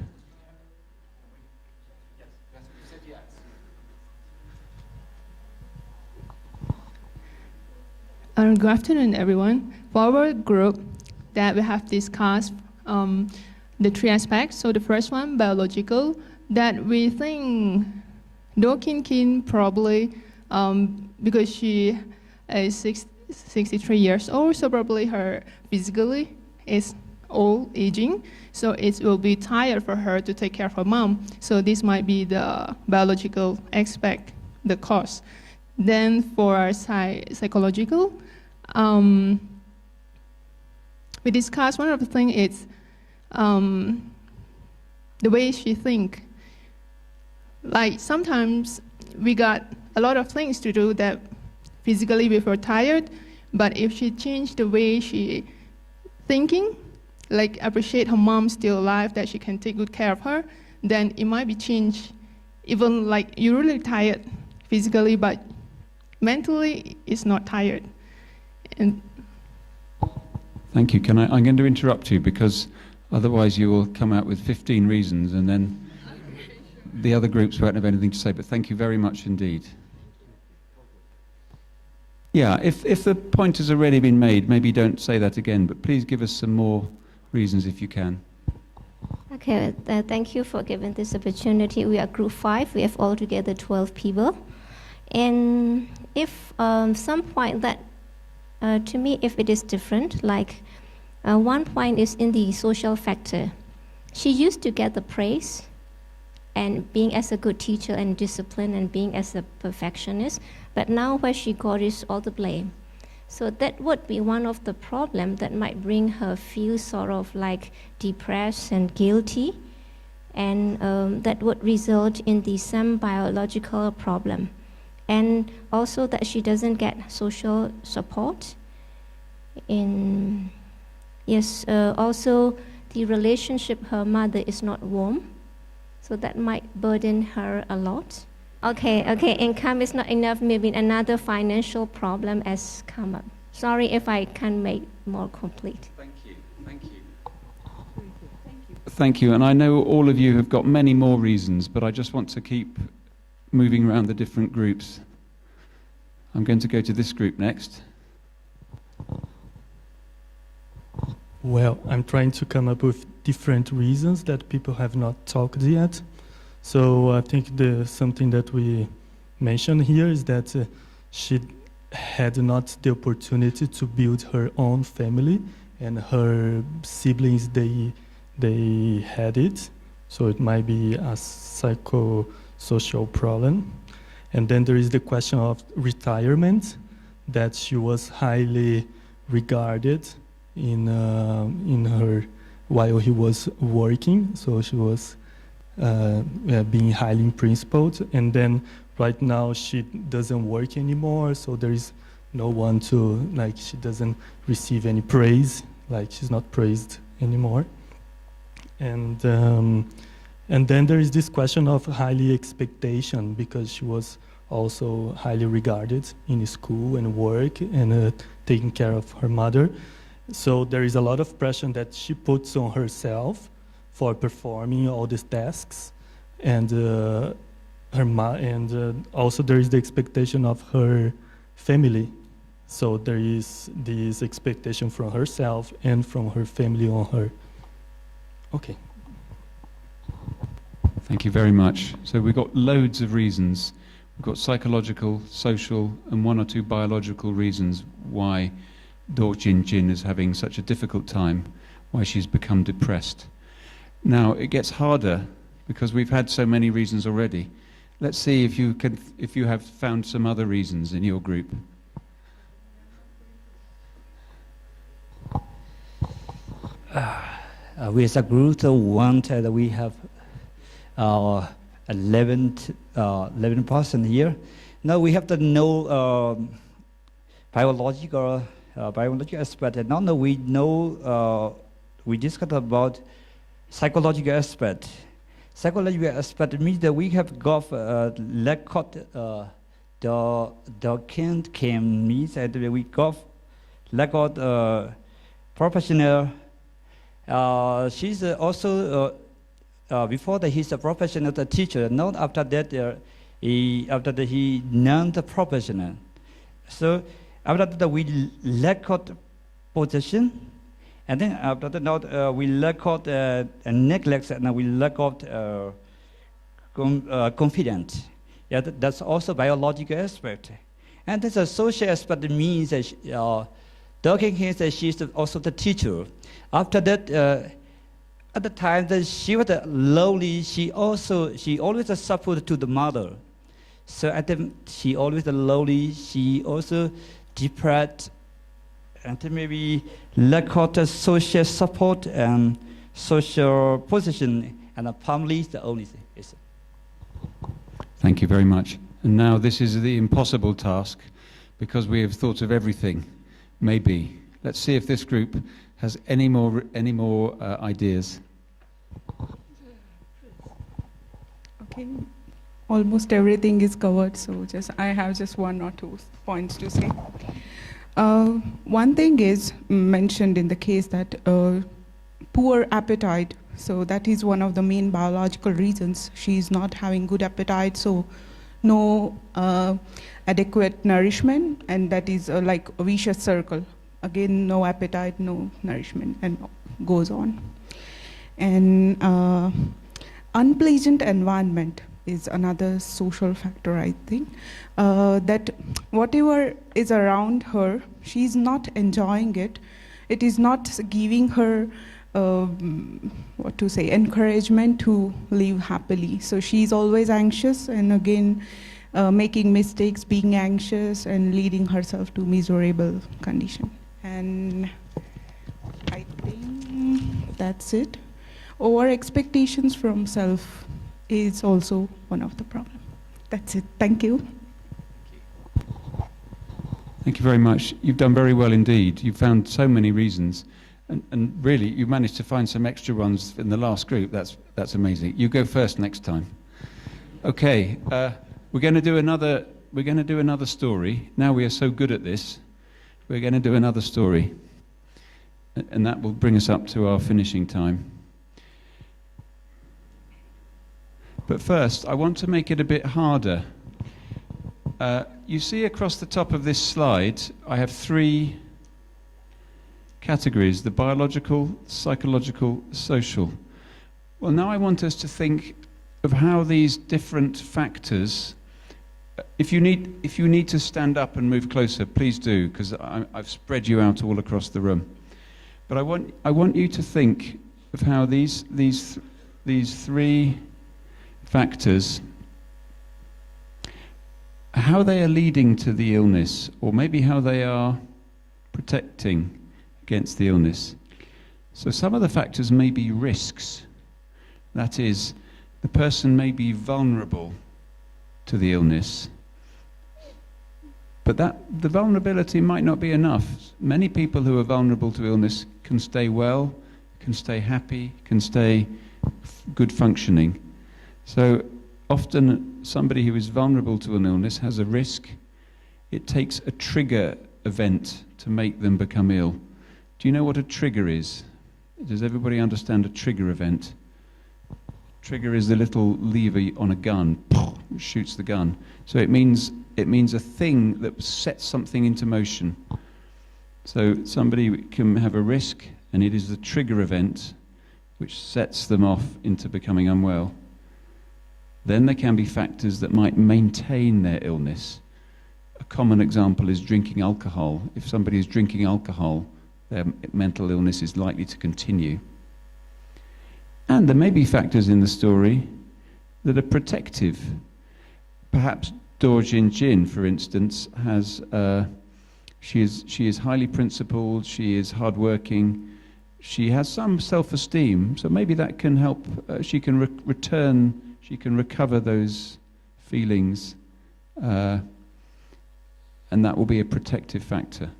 Good afternoon, everyone. For our group, that we have discussed the 3 aspects. So the first one, biological, that we think Do Kin Kin probably, because she is 63 years old, so probably her physically is old, aging, so it will be tired for her to take care of her mom. So this might be the biological aspect, the cause. Then for psychological, we discussed one of the things is the way she think. Like sometimes we got a lot of things to do that physically before tired, but if she changed the way she thinking, like appreciate her mom still alive, that she can take good care of her, then it might be changed. Even like you're really tired physically, but mentally it's not tired. And Thank you. I'm going to interrupt you because otherwise you will come out with 15 reasons and then the other groups won't have anything to say, but thank you very much indeed. Yeah, if the point has already been made, maybe don't say that again, but please give us some more reasons if you can. Okay, thank you for giving this opportunity. We are group 5. We have altogether 12 people. And if some point that, to me, if it is different, like one point is in the social factor. She used to get the praise and being as a good teacher and discipline and being as a perfectionist, but now where she got is all the blame. So that would be one of the problems that might bring her feel sort of like depressed and guilty, and that would result in some biological problem. And also that she doesn't get social support. Also the relationship her mother is not warm, so that might burden her a lot. Okay, income is not enough, maybe another financial problem has come up. Sorry if I can't make more complete. Thank you, and I know all of you have got many more reasons, but I just want to keep moving around the different groups. I'm going to go to this group next. Well, I'm trying to come up with different reasons that people have not talked yet. So I think something that we mentioned here is that she had not the opportunity to build her own family, and her siblings, they had it. So it might be a psychosocial problem. And then there is the question of retirement, that she was highly regarded in her while he was working. So she was being highly principled, and then right now she doesn't work anymore, so there is no one to, like, she doesn't receive any praise, like she's not praised anymore. And then there is this question of highly expectation, because she was also highly regarded in school and work and taking care of her mother. So there is a lot of pressure that she puts on herself for performing all these tasks, and also there is the expectation of her family. So there is this expectation from herself and from her family on her. Okay. Thank you very much. So we've got loads of reasons. We've got psychological, social, and 1 or 2 biological reasons why Do Jin Jin is having such a difficult time, why she's become depressed. Now, it gets harder because we've had so many reasons already. Let's see if you have found some other reasons in your group. We as a group wanted, we have 11% here. Now we have to know biological aspect. And now we know, we discussed about psychological aspect. Psychological aspect means that we have got record the can means that we got record professional. She's also before that he's a professional teacher. Not after that he learned the professional. So after that we record position, and then after that we record neglect, and we record confidence. Yeah, that's also biological aspect. And there's a social aspect that means that talking here that she's also the teacher. After that, at the time that she was lonely, she always suffered to the mother. So I think she always lonely. She also depressed, and maybe lack of social support and social position, and the family is the only thing. Thank you very much. And now this is the impossible task, because we have thought of everything. Maybe. Let's see if this group has any more ideas. Okay, almost everything is covered, so I have just one or two points to say. One thing is mentioned in the case that poor appetite, so that is one of the main biological reasons. She is not having good appetite, so no adequate nourishment, and that is like a vicious circle. Again, no appetite, no nourishment, and goes on. And unpleasant environment is another social factor, I think. That whatever is around her, she's not enjoying it. It is not giving her encouragement to live happily. So she's always anxious, and again, making mistakes, being anxious, and leading herself to miserable condition. And I think that's it. Over expectations from self is also one of the problems. That's it. Thank you. Thank you very much. You've done very well indeed. You've found so many reasons. And really, you managed to find some extra ones in the last group. That's amazing. You go first next time. Okay, we're going to do another story. Now we are so good at this, we're going to do another story, and that will bring us up to our finishing time. But first, I want to make it a bit harder. You see across the top of this slide, I have 3 categories: the biological, psychological, social. Well, now I want us to think of how these different factors. If you need to stand up and move closer, please do, because I've spread you out all across the room. But I want you to think of how these 3 factors, how they are leading to the illness, or maybe how they are protecting against the illness. So some of the factors may be risks. That is, the person may be vulnerable to the illness. But the vulnerability might not be enough. Many people who are vulnerable to illness can stay well, can stay happy, can stay good functioning. So often somebody who is vulnerable to an illness has a risk. It takes a trigger event to make them become ill. Do you know what a trigger is? Does everybody understand a trigger event? Trigger is the little lever on a gun, which shoots the gun. So it means a thing that sets something into motion. So somebody can have a risk, and it is the trigger event which sets them off into becoming unwell. Then there can be factors that might maintain their illness. A common example is drinking alcohol. If somebody is drinking alcohol, their mental illness is likely to continue. And there may be factors in the story that are protective. Perhaps Dorjin Jin, for instance, she is highly principled, she is hardworking, she has some self-esteem, so maybe that can help, she can recover those feelings, and that will be a protective factor.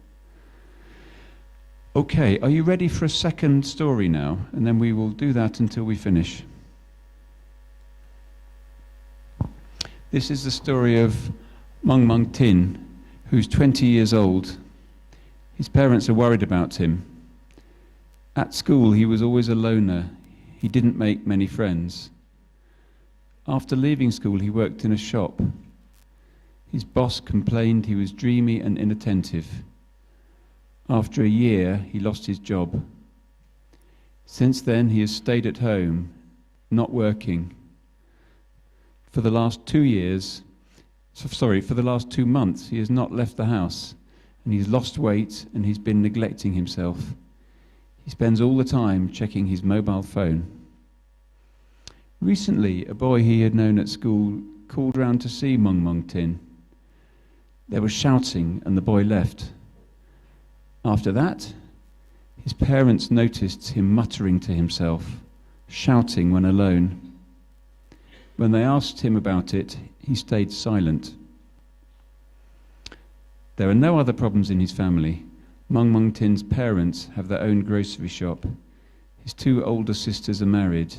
Okay, are you ready for a second story now? And then we will do that until we finish. This is the story of Mung Mung Tin, who's 20 years old. His parents are worried about him. At school, he was always a loner. He didn't make many friends. After leaving school, he worked in a shop. His boss complained he was dreamy and inattentive. After a year, he lost his job. Since then, he has stayed at home, not working. For the last 2 months, he has not left the house, and he's lost weight, and he's been neglecting himself. He spends all the time checking his mobile phone. Recently, a boy he had known at school called round to see Mung Mung Tin. There was shouting, and the boy left. After that, his parents noticed him muttering to himself, shouting when alone. When they asked him about it, he stayed silent. There are no other problems in his family. Mung Mung Tin's parents have their own grocery shop. His 2 older sisters are married.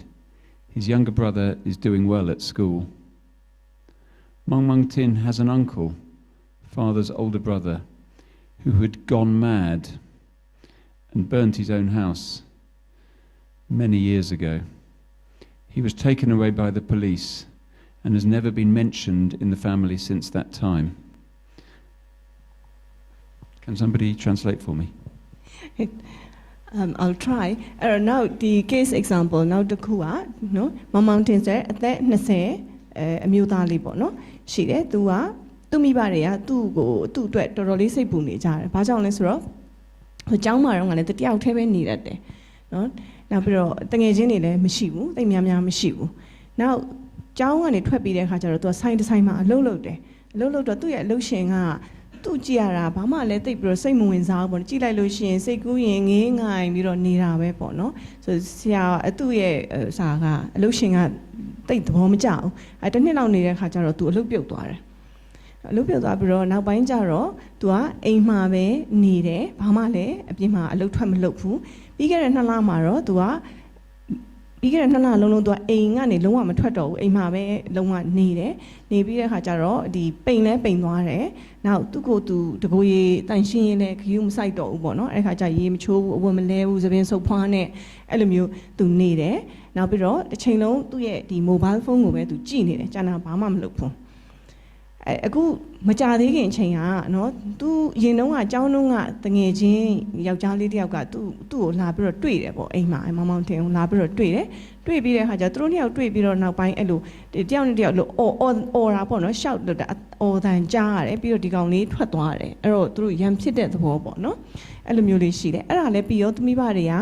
His younger brother is doing well at school. Mung Mung Tin has an uncle, father's older brother, who had gone mad and burnt his own house many years ago. He was taken away by the police and has never been mentioned in the family since that time. Can somebody translate for me? I'll try. Now the case example now the kuwa no Mountain said at that nase a mutali no she de tua tu mi ba de ya tu ko tu twet tor tor li siat pu ne jaတယ်ဘာကြောင့်လဲဆိုတော့ဟိုကျောင်းမှာတော့ငါလည်းတယောက်တည်းပဲနေရတယ်နော်နောက်ပြီးတော့တငယ်ချင်းတွေလည်းမရှိဘူးတိတ်များများမရှိဘူးနောက်ကျောင်းကနေထွက်ပြီးတဲ့အခါကျတော့သူကဆိုင်တစ်ဆိုင်မှာအလုပ်လုပ်တယ်အလုပ်လုပ်တော့သူ့ရဲ့အလုပ်ရှင်ကသူ့ကြည့်ရတာဘာမှလည်းတိတ်ပြီးတော့စိတ်မဝင်စားဘူးပေါ့ကြည့်လိုက်လို့ရှိရင်စိတ်ကူးရင်ငေးငိုင်ပြီးတော့နေတာပဲပေါ့နော်ဆိုဆရာသူ့ရဲ့စာကအလုပ်ရှင်ကတိတ်သဘောမကျဘူးအဲတစ်နှစ်လောက်နေတဲ့အခါကျတော့သူအလုပ်ပြုတ်သွားတယ်အလုပ်ပြုတ်သွားပြီးတော့နောက်ပိုင်းကျတော့သူကအိမ်မှာပဲနေတယ်ဘာမှလည်းအပြင်မှာအလုပ်ထွက်မလုပ်ဘူးပြီးခဲ့တဲ့2 လမှာတော့သူကပြီးခဲ့တဲ့2 လလုံးသူကအိမ်ကနေလုံးဝမထွက်တော့ဘူးအိမ်မှာပဲလုံးဝနေတယ်နေပြီးတဲ့အခါကျတော့ဒီပိန်လဲပိန်သွားတယ်နောက်သူ့ကိုသူတကိုယ်ရေတန်ရှင်းရင်လည်းခယူးမဆိုင်တော့ဘူးပေါ့နော်အဲ့ခါကျရေမချိုးဘူးအဝတ်မလဲဘူးသပင်ဆုပ်ဖွားနဲ့အဲ့လိုမျိုးသူနေတယ်နောက်ပြီးတော့တစ်ချိန်လုံးသူ့ရဲ့ဒီ mobile phone ကိုပဲသူကြည့်နေတယ်ကျန်တာဘာမှမလုပ်ဘူးအခုမကြသေးခင်အချိန်ကနော်သူရင်တုန်းကကျောင်းတုန်းကတငယ်ချင်းယောက်ျားလေးတစ်ယောက်ကသူ့ကိုလာပြီးတော့တွေ့တယ်ပေါ့အိမ်မှာမောင်မောင်တင်လာပြီးတော့တွေ့တယ်တွေ့ပြီးတဲ့အခါကျသူတို့နှစ်ယောက်တွေ့ပြီးတော့နောက်ပိုင်းအဲ့လိုတယောက်နဲ့တယောက်လို့အော်တာပေါ့နော်ရှောက်လို့အော်တန်ကြားရတယ်ပြီးတော့ဒီကောင်လေးထွက်သွားတယ်အဲ့တော့သူတို့ရံဖြစ်တဲ့သဘောပေါ့နော်အဲ့လိုမျိုးလေးရှိတယ်အဲ့ဒါလည်းပြီးရောသမီးပါတွေက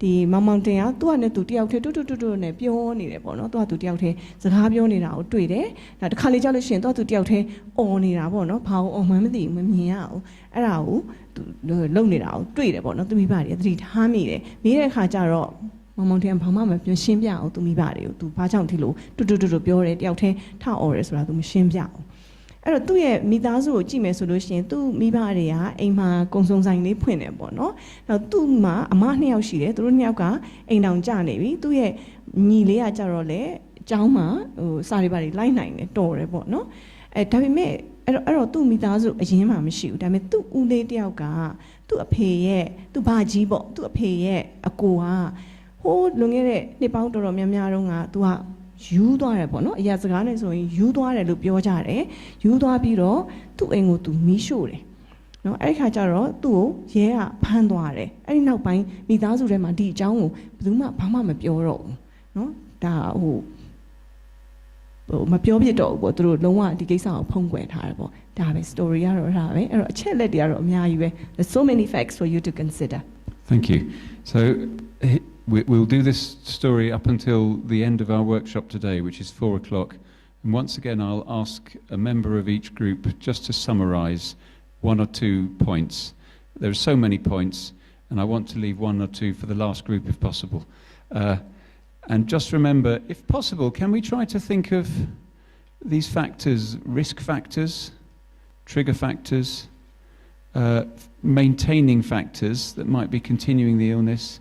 ဒီမောင်မောင်တင်ကသူ့နဲ့သူတယောက်တည်းတူနဲ့ပြောနေတယ်ပေါ့နော်သူတယောက်တည်းစကားပြောနေတာကိုတွေ့တယ်နောက်တစ်ခါလေးကြောက်လို့ရှိရင်သူတယောက်တည်းအော်နေတာပေါ့နော်ဘာလို့အော်မှန်းမသိဘူးမမြင်ရအောင်အဲ့ဒါကိုလုံနေတာကိုတွေ့တယ်ပေါ့နော်သမီးပါတွေသတိထားမိတယ်မိတဲ့အခါကျတော့မောင်မောင်တင်ကဘာမှမပြောရှင်းပြအောင်သမီးပါတွေကိုသူဘာကြောင့်ဒီလိုတူပြောတယ်တယောက်တည်းထအော်တယ်ဆိုတာသူမရှင်းပြအောင်အဲ့တော့သူ့ရဲ့မိသားစုကိုကြည့်မယ်ဆိုလို့ရှိရင်သူ့မိဘတွေကအိမ်မှာကုံစုံဆိုင်လေးဖွင့်တယ်ပေါ့နော်။နောက်သူ့မှာအမ2 ယောက်ရှိတယ်သူတို့2 ယောက်ကအိမ်တောင်ကျနေပြီသူ့ရဲ့ညီလေးကကြတော့လေအเจ้าမှာဟိုစာတွေပါတွေလိုက်နိုင်တယ်တော်တယ်ပေါ့နော်။ဒါပေမဲ့အဲ့တော့သူ့မိသားစုအရင်မှမရှိဘူးဒါပေမဲ့သူ့ဦးလေးတယောက်ကသူ့အဖေရဲ့သူ့ဘာကြီးပေါ့သူ့အဖေရဲ့အကိုကဟိုးလွန်ခဲ့တဲ့နှစ်ပေါင်းတော်တော်များများတုန်းကသူကယူသွားတယ်ပေါ့နော်အရာစကားနဲ့ဆိုရင်ယူသွားတယ်လို့ပြောကြတယ်ယူသွားပြီးတော့သူ့အိမ်ကိုသူမီးရှို့တယ်နော်အဲ့ဒီခါကျတော့သူ့ကိုရဲကဖမ်းသွားတယ်အဲ့ဒီနောက်ပိုင်းမိသားစုထဲမှာဒီအကြောင်းကိုဘယ်သူမှဘာမှမပြောတော့ဘူးနော်ဒါဟိုမပြောပြတော့ဘူးပေါ့သူတို့လုံးဝဒီကိစ္စကိုဖုံးကွယ်ထားတယ်ပေါ့ဒါပဲ story ကတော့ဒါပဲအဲ့တော့အချက်လက်တွေကတော့အများကြီးပဲ there's so many facts for you to consider Thank you. So we'll do this story up until the end of our workshop today, which is 4 o'clock. And once again, I'll ask a member of each group just to summarize 1 or 2 points. There are so many points, and I want to leave 1 or 2 for the last group if possible. And just remember, if possible, can we try to think of these factors, risk factors, trigger factors, maintaining factors that might be continuing the illness,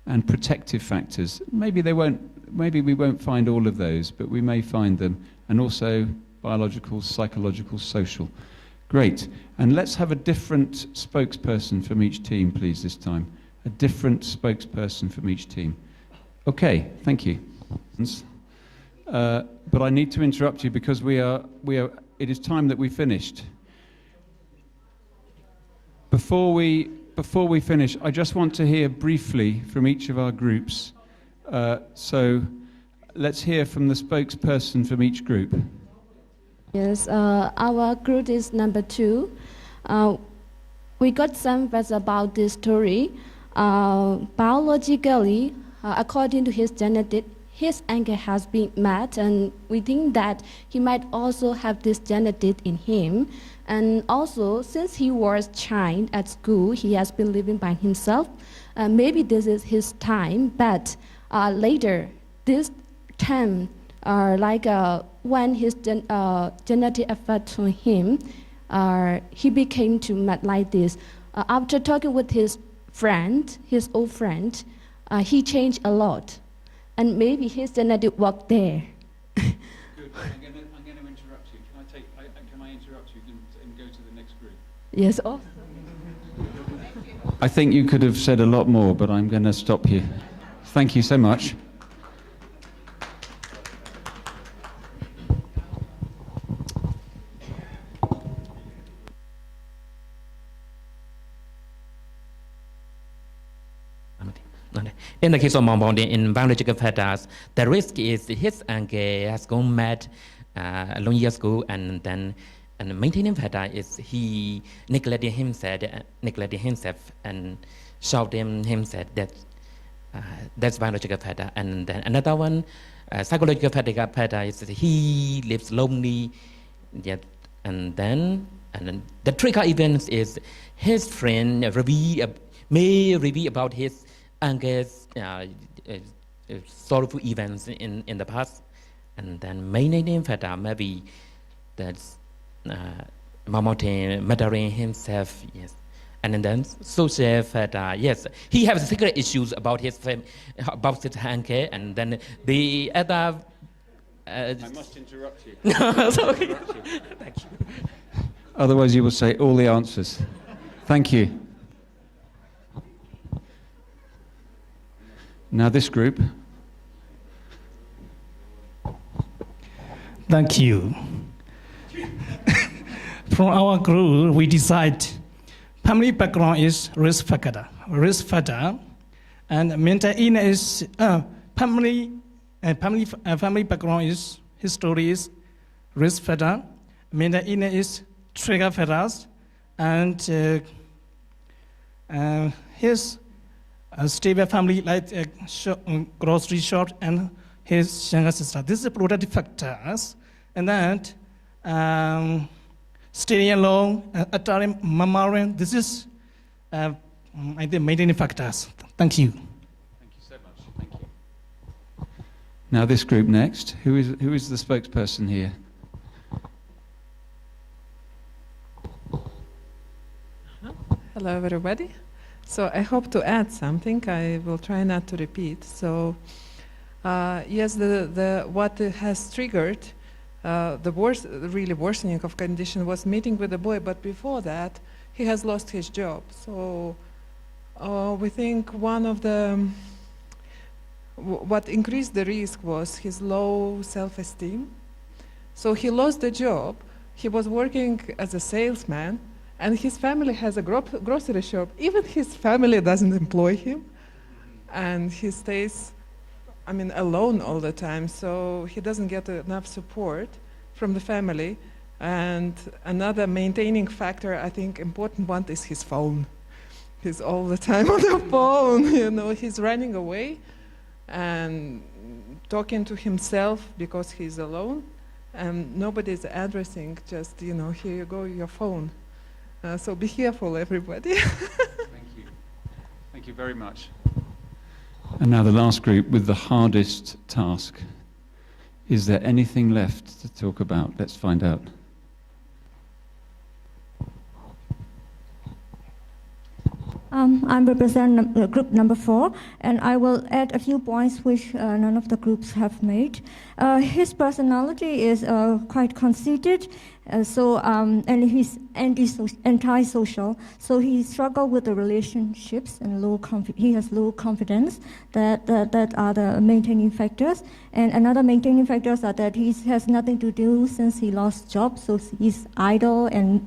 and protective factors. Maybe we won't find all of those, but we may find them, and also biological, psychological, social. Great. And let's have a different spokesperson from each team, please, this time. A different spokesperson from each team. Okay, thank you. But I need to interrupt you because it is time that we finished. Before we finish, I just want to hear briefly from each of our groups. So let's hear from the spokesperson from each group. Yes, our group is number 2. We got some facts about this story. Biologically, according to his genetic, his anger has been met, and we think that he might also have this genetic in him. And also, since he was a child at school, he has been living by himself. Maybe this is his time, but later, this time, when his genetic affect on him, he became to mad like this. After talking with his friend, his old friend, he changed a lot. And maybe his genetic work there. Good. I'm going to interrupt you. Can I interrupt you and go to the next group? Yes. Oh. I think you could have said a lot more, but I'm going to stop you. Thank you so much. In the case of Mambondin in biological fetus, the risk is his anger has gone mad a long years ago, and then maintaining fetus is he neglecting himself and shouting himself that that's biological fetus. And then another one, psychological fetus is he lives lonely, yet, and then the trigger event is his friend may reveal about his anger, sorrowful events in the past, and then maintaining fetus maybe that's murdering himself, yes, and then social fetus, yes, he has secret issues about his anger, and then the other. I must interrupt you. No, sorry. Thank you. Otherwise, you will say all the answers. Thank you. Now this group. Thank you. From our group, we decide family background is risk factor, and mental illness is family background is history is risk factor, mental illness is trigger factors, and his stable family like grocery shop and his younger sister. This is protective factors, and then staying alone, attering mammalian. This is I think maintaining factors. Thank you. Thank you so much. Thank you. Now this group next. Who is the spokesperson here? Hello, everybody. So I hope to add something. I will try not to repeat. So yes, what has triggered the really worsening of condition was meeting with the boy, but before that, he has lost his job. So we think one of what increased the risk was his low self-esteem. So he lost the job. He was working as a salesman, and his family has a grocery shop. Even his family doesn't employ him, and he stays, alone all the time. So he doesn't get enough support from the family. And another maintaining factor, I think important one, is his phone. He's all the time on the phone. He's running away and talking to himself because he's alone, and nobody's addressing. Just here you go, your phone. So be careful, everybody. Thank you. Thank you very much. And now the last group with the hardest task. Is there anything left to talk about? Let's find out. I represent group number 4, and I will add a few points which none of the groups have made. His personality is quite conceited, and he's antisocial. So he struggles with the relationships and he has low confidence. That are the maintaining factors. And another maintaining factors are that he has nothing to do since he lost job. So he's idle and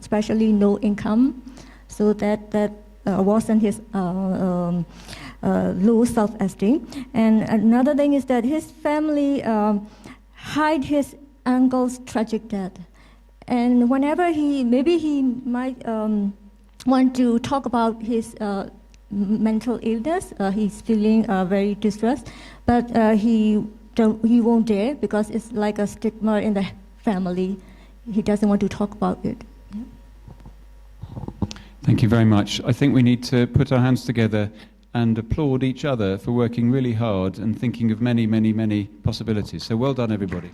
especially no income. So that worsen his low self-esteem. And another thing is that his family hide his uncle's tragic death. And whenever he might want to talk about his mental illness, he's feeling very distressed, but he won't dare because it's like a stigma in the family. He doesn't want to talk about it. Thank you very much. I think we need to put our hands together and applaud each other for working really hard and thinking of many, many, many possibilities. So well done, everybody.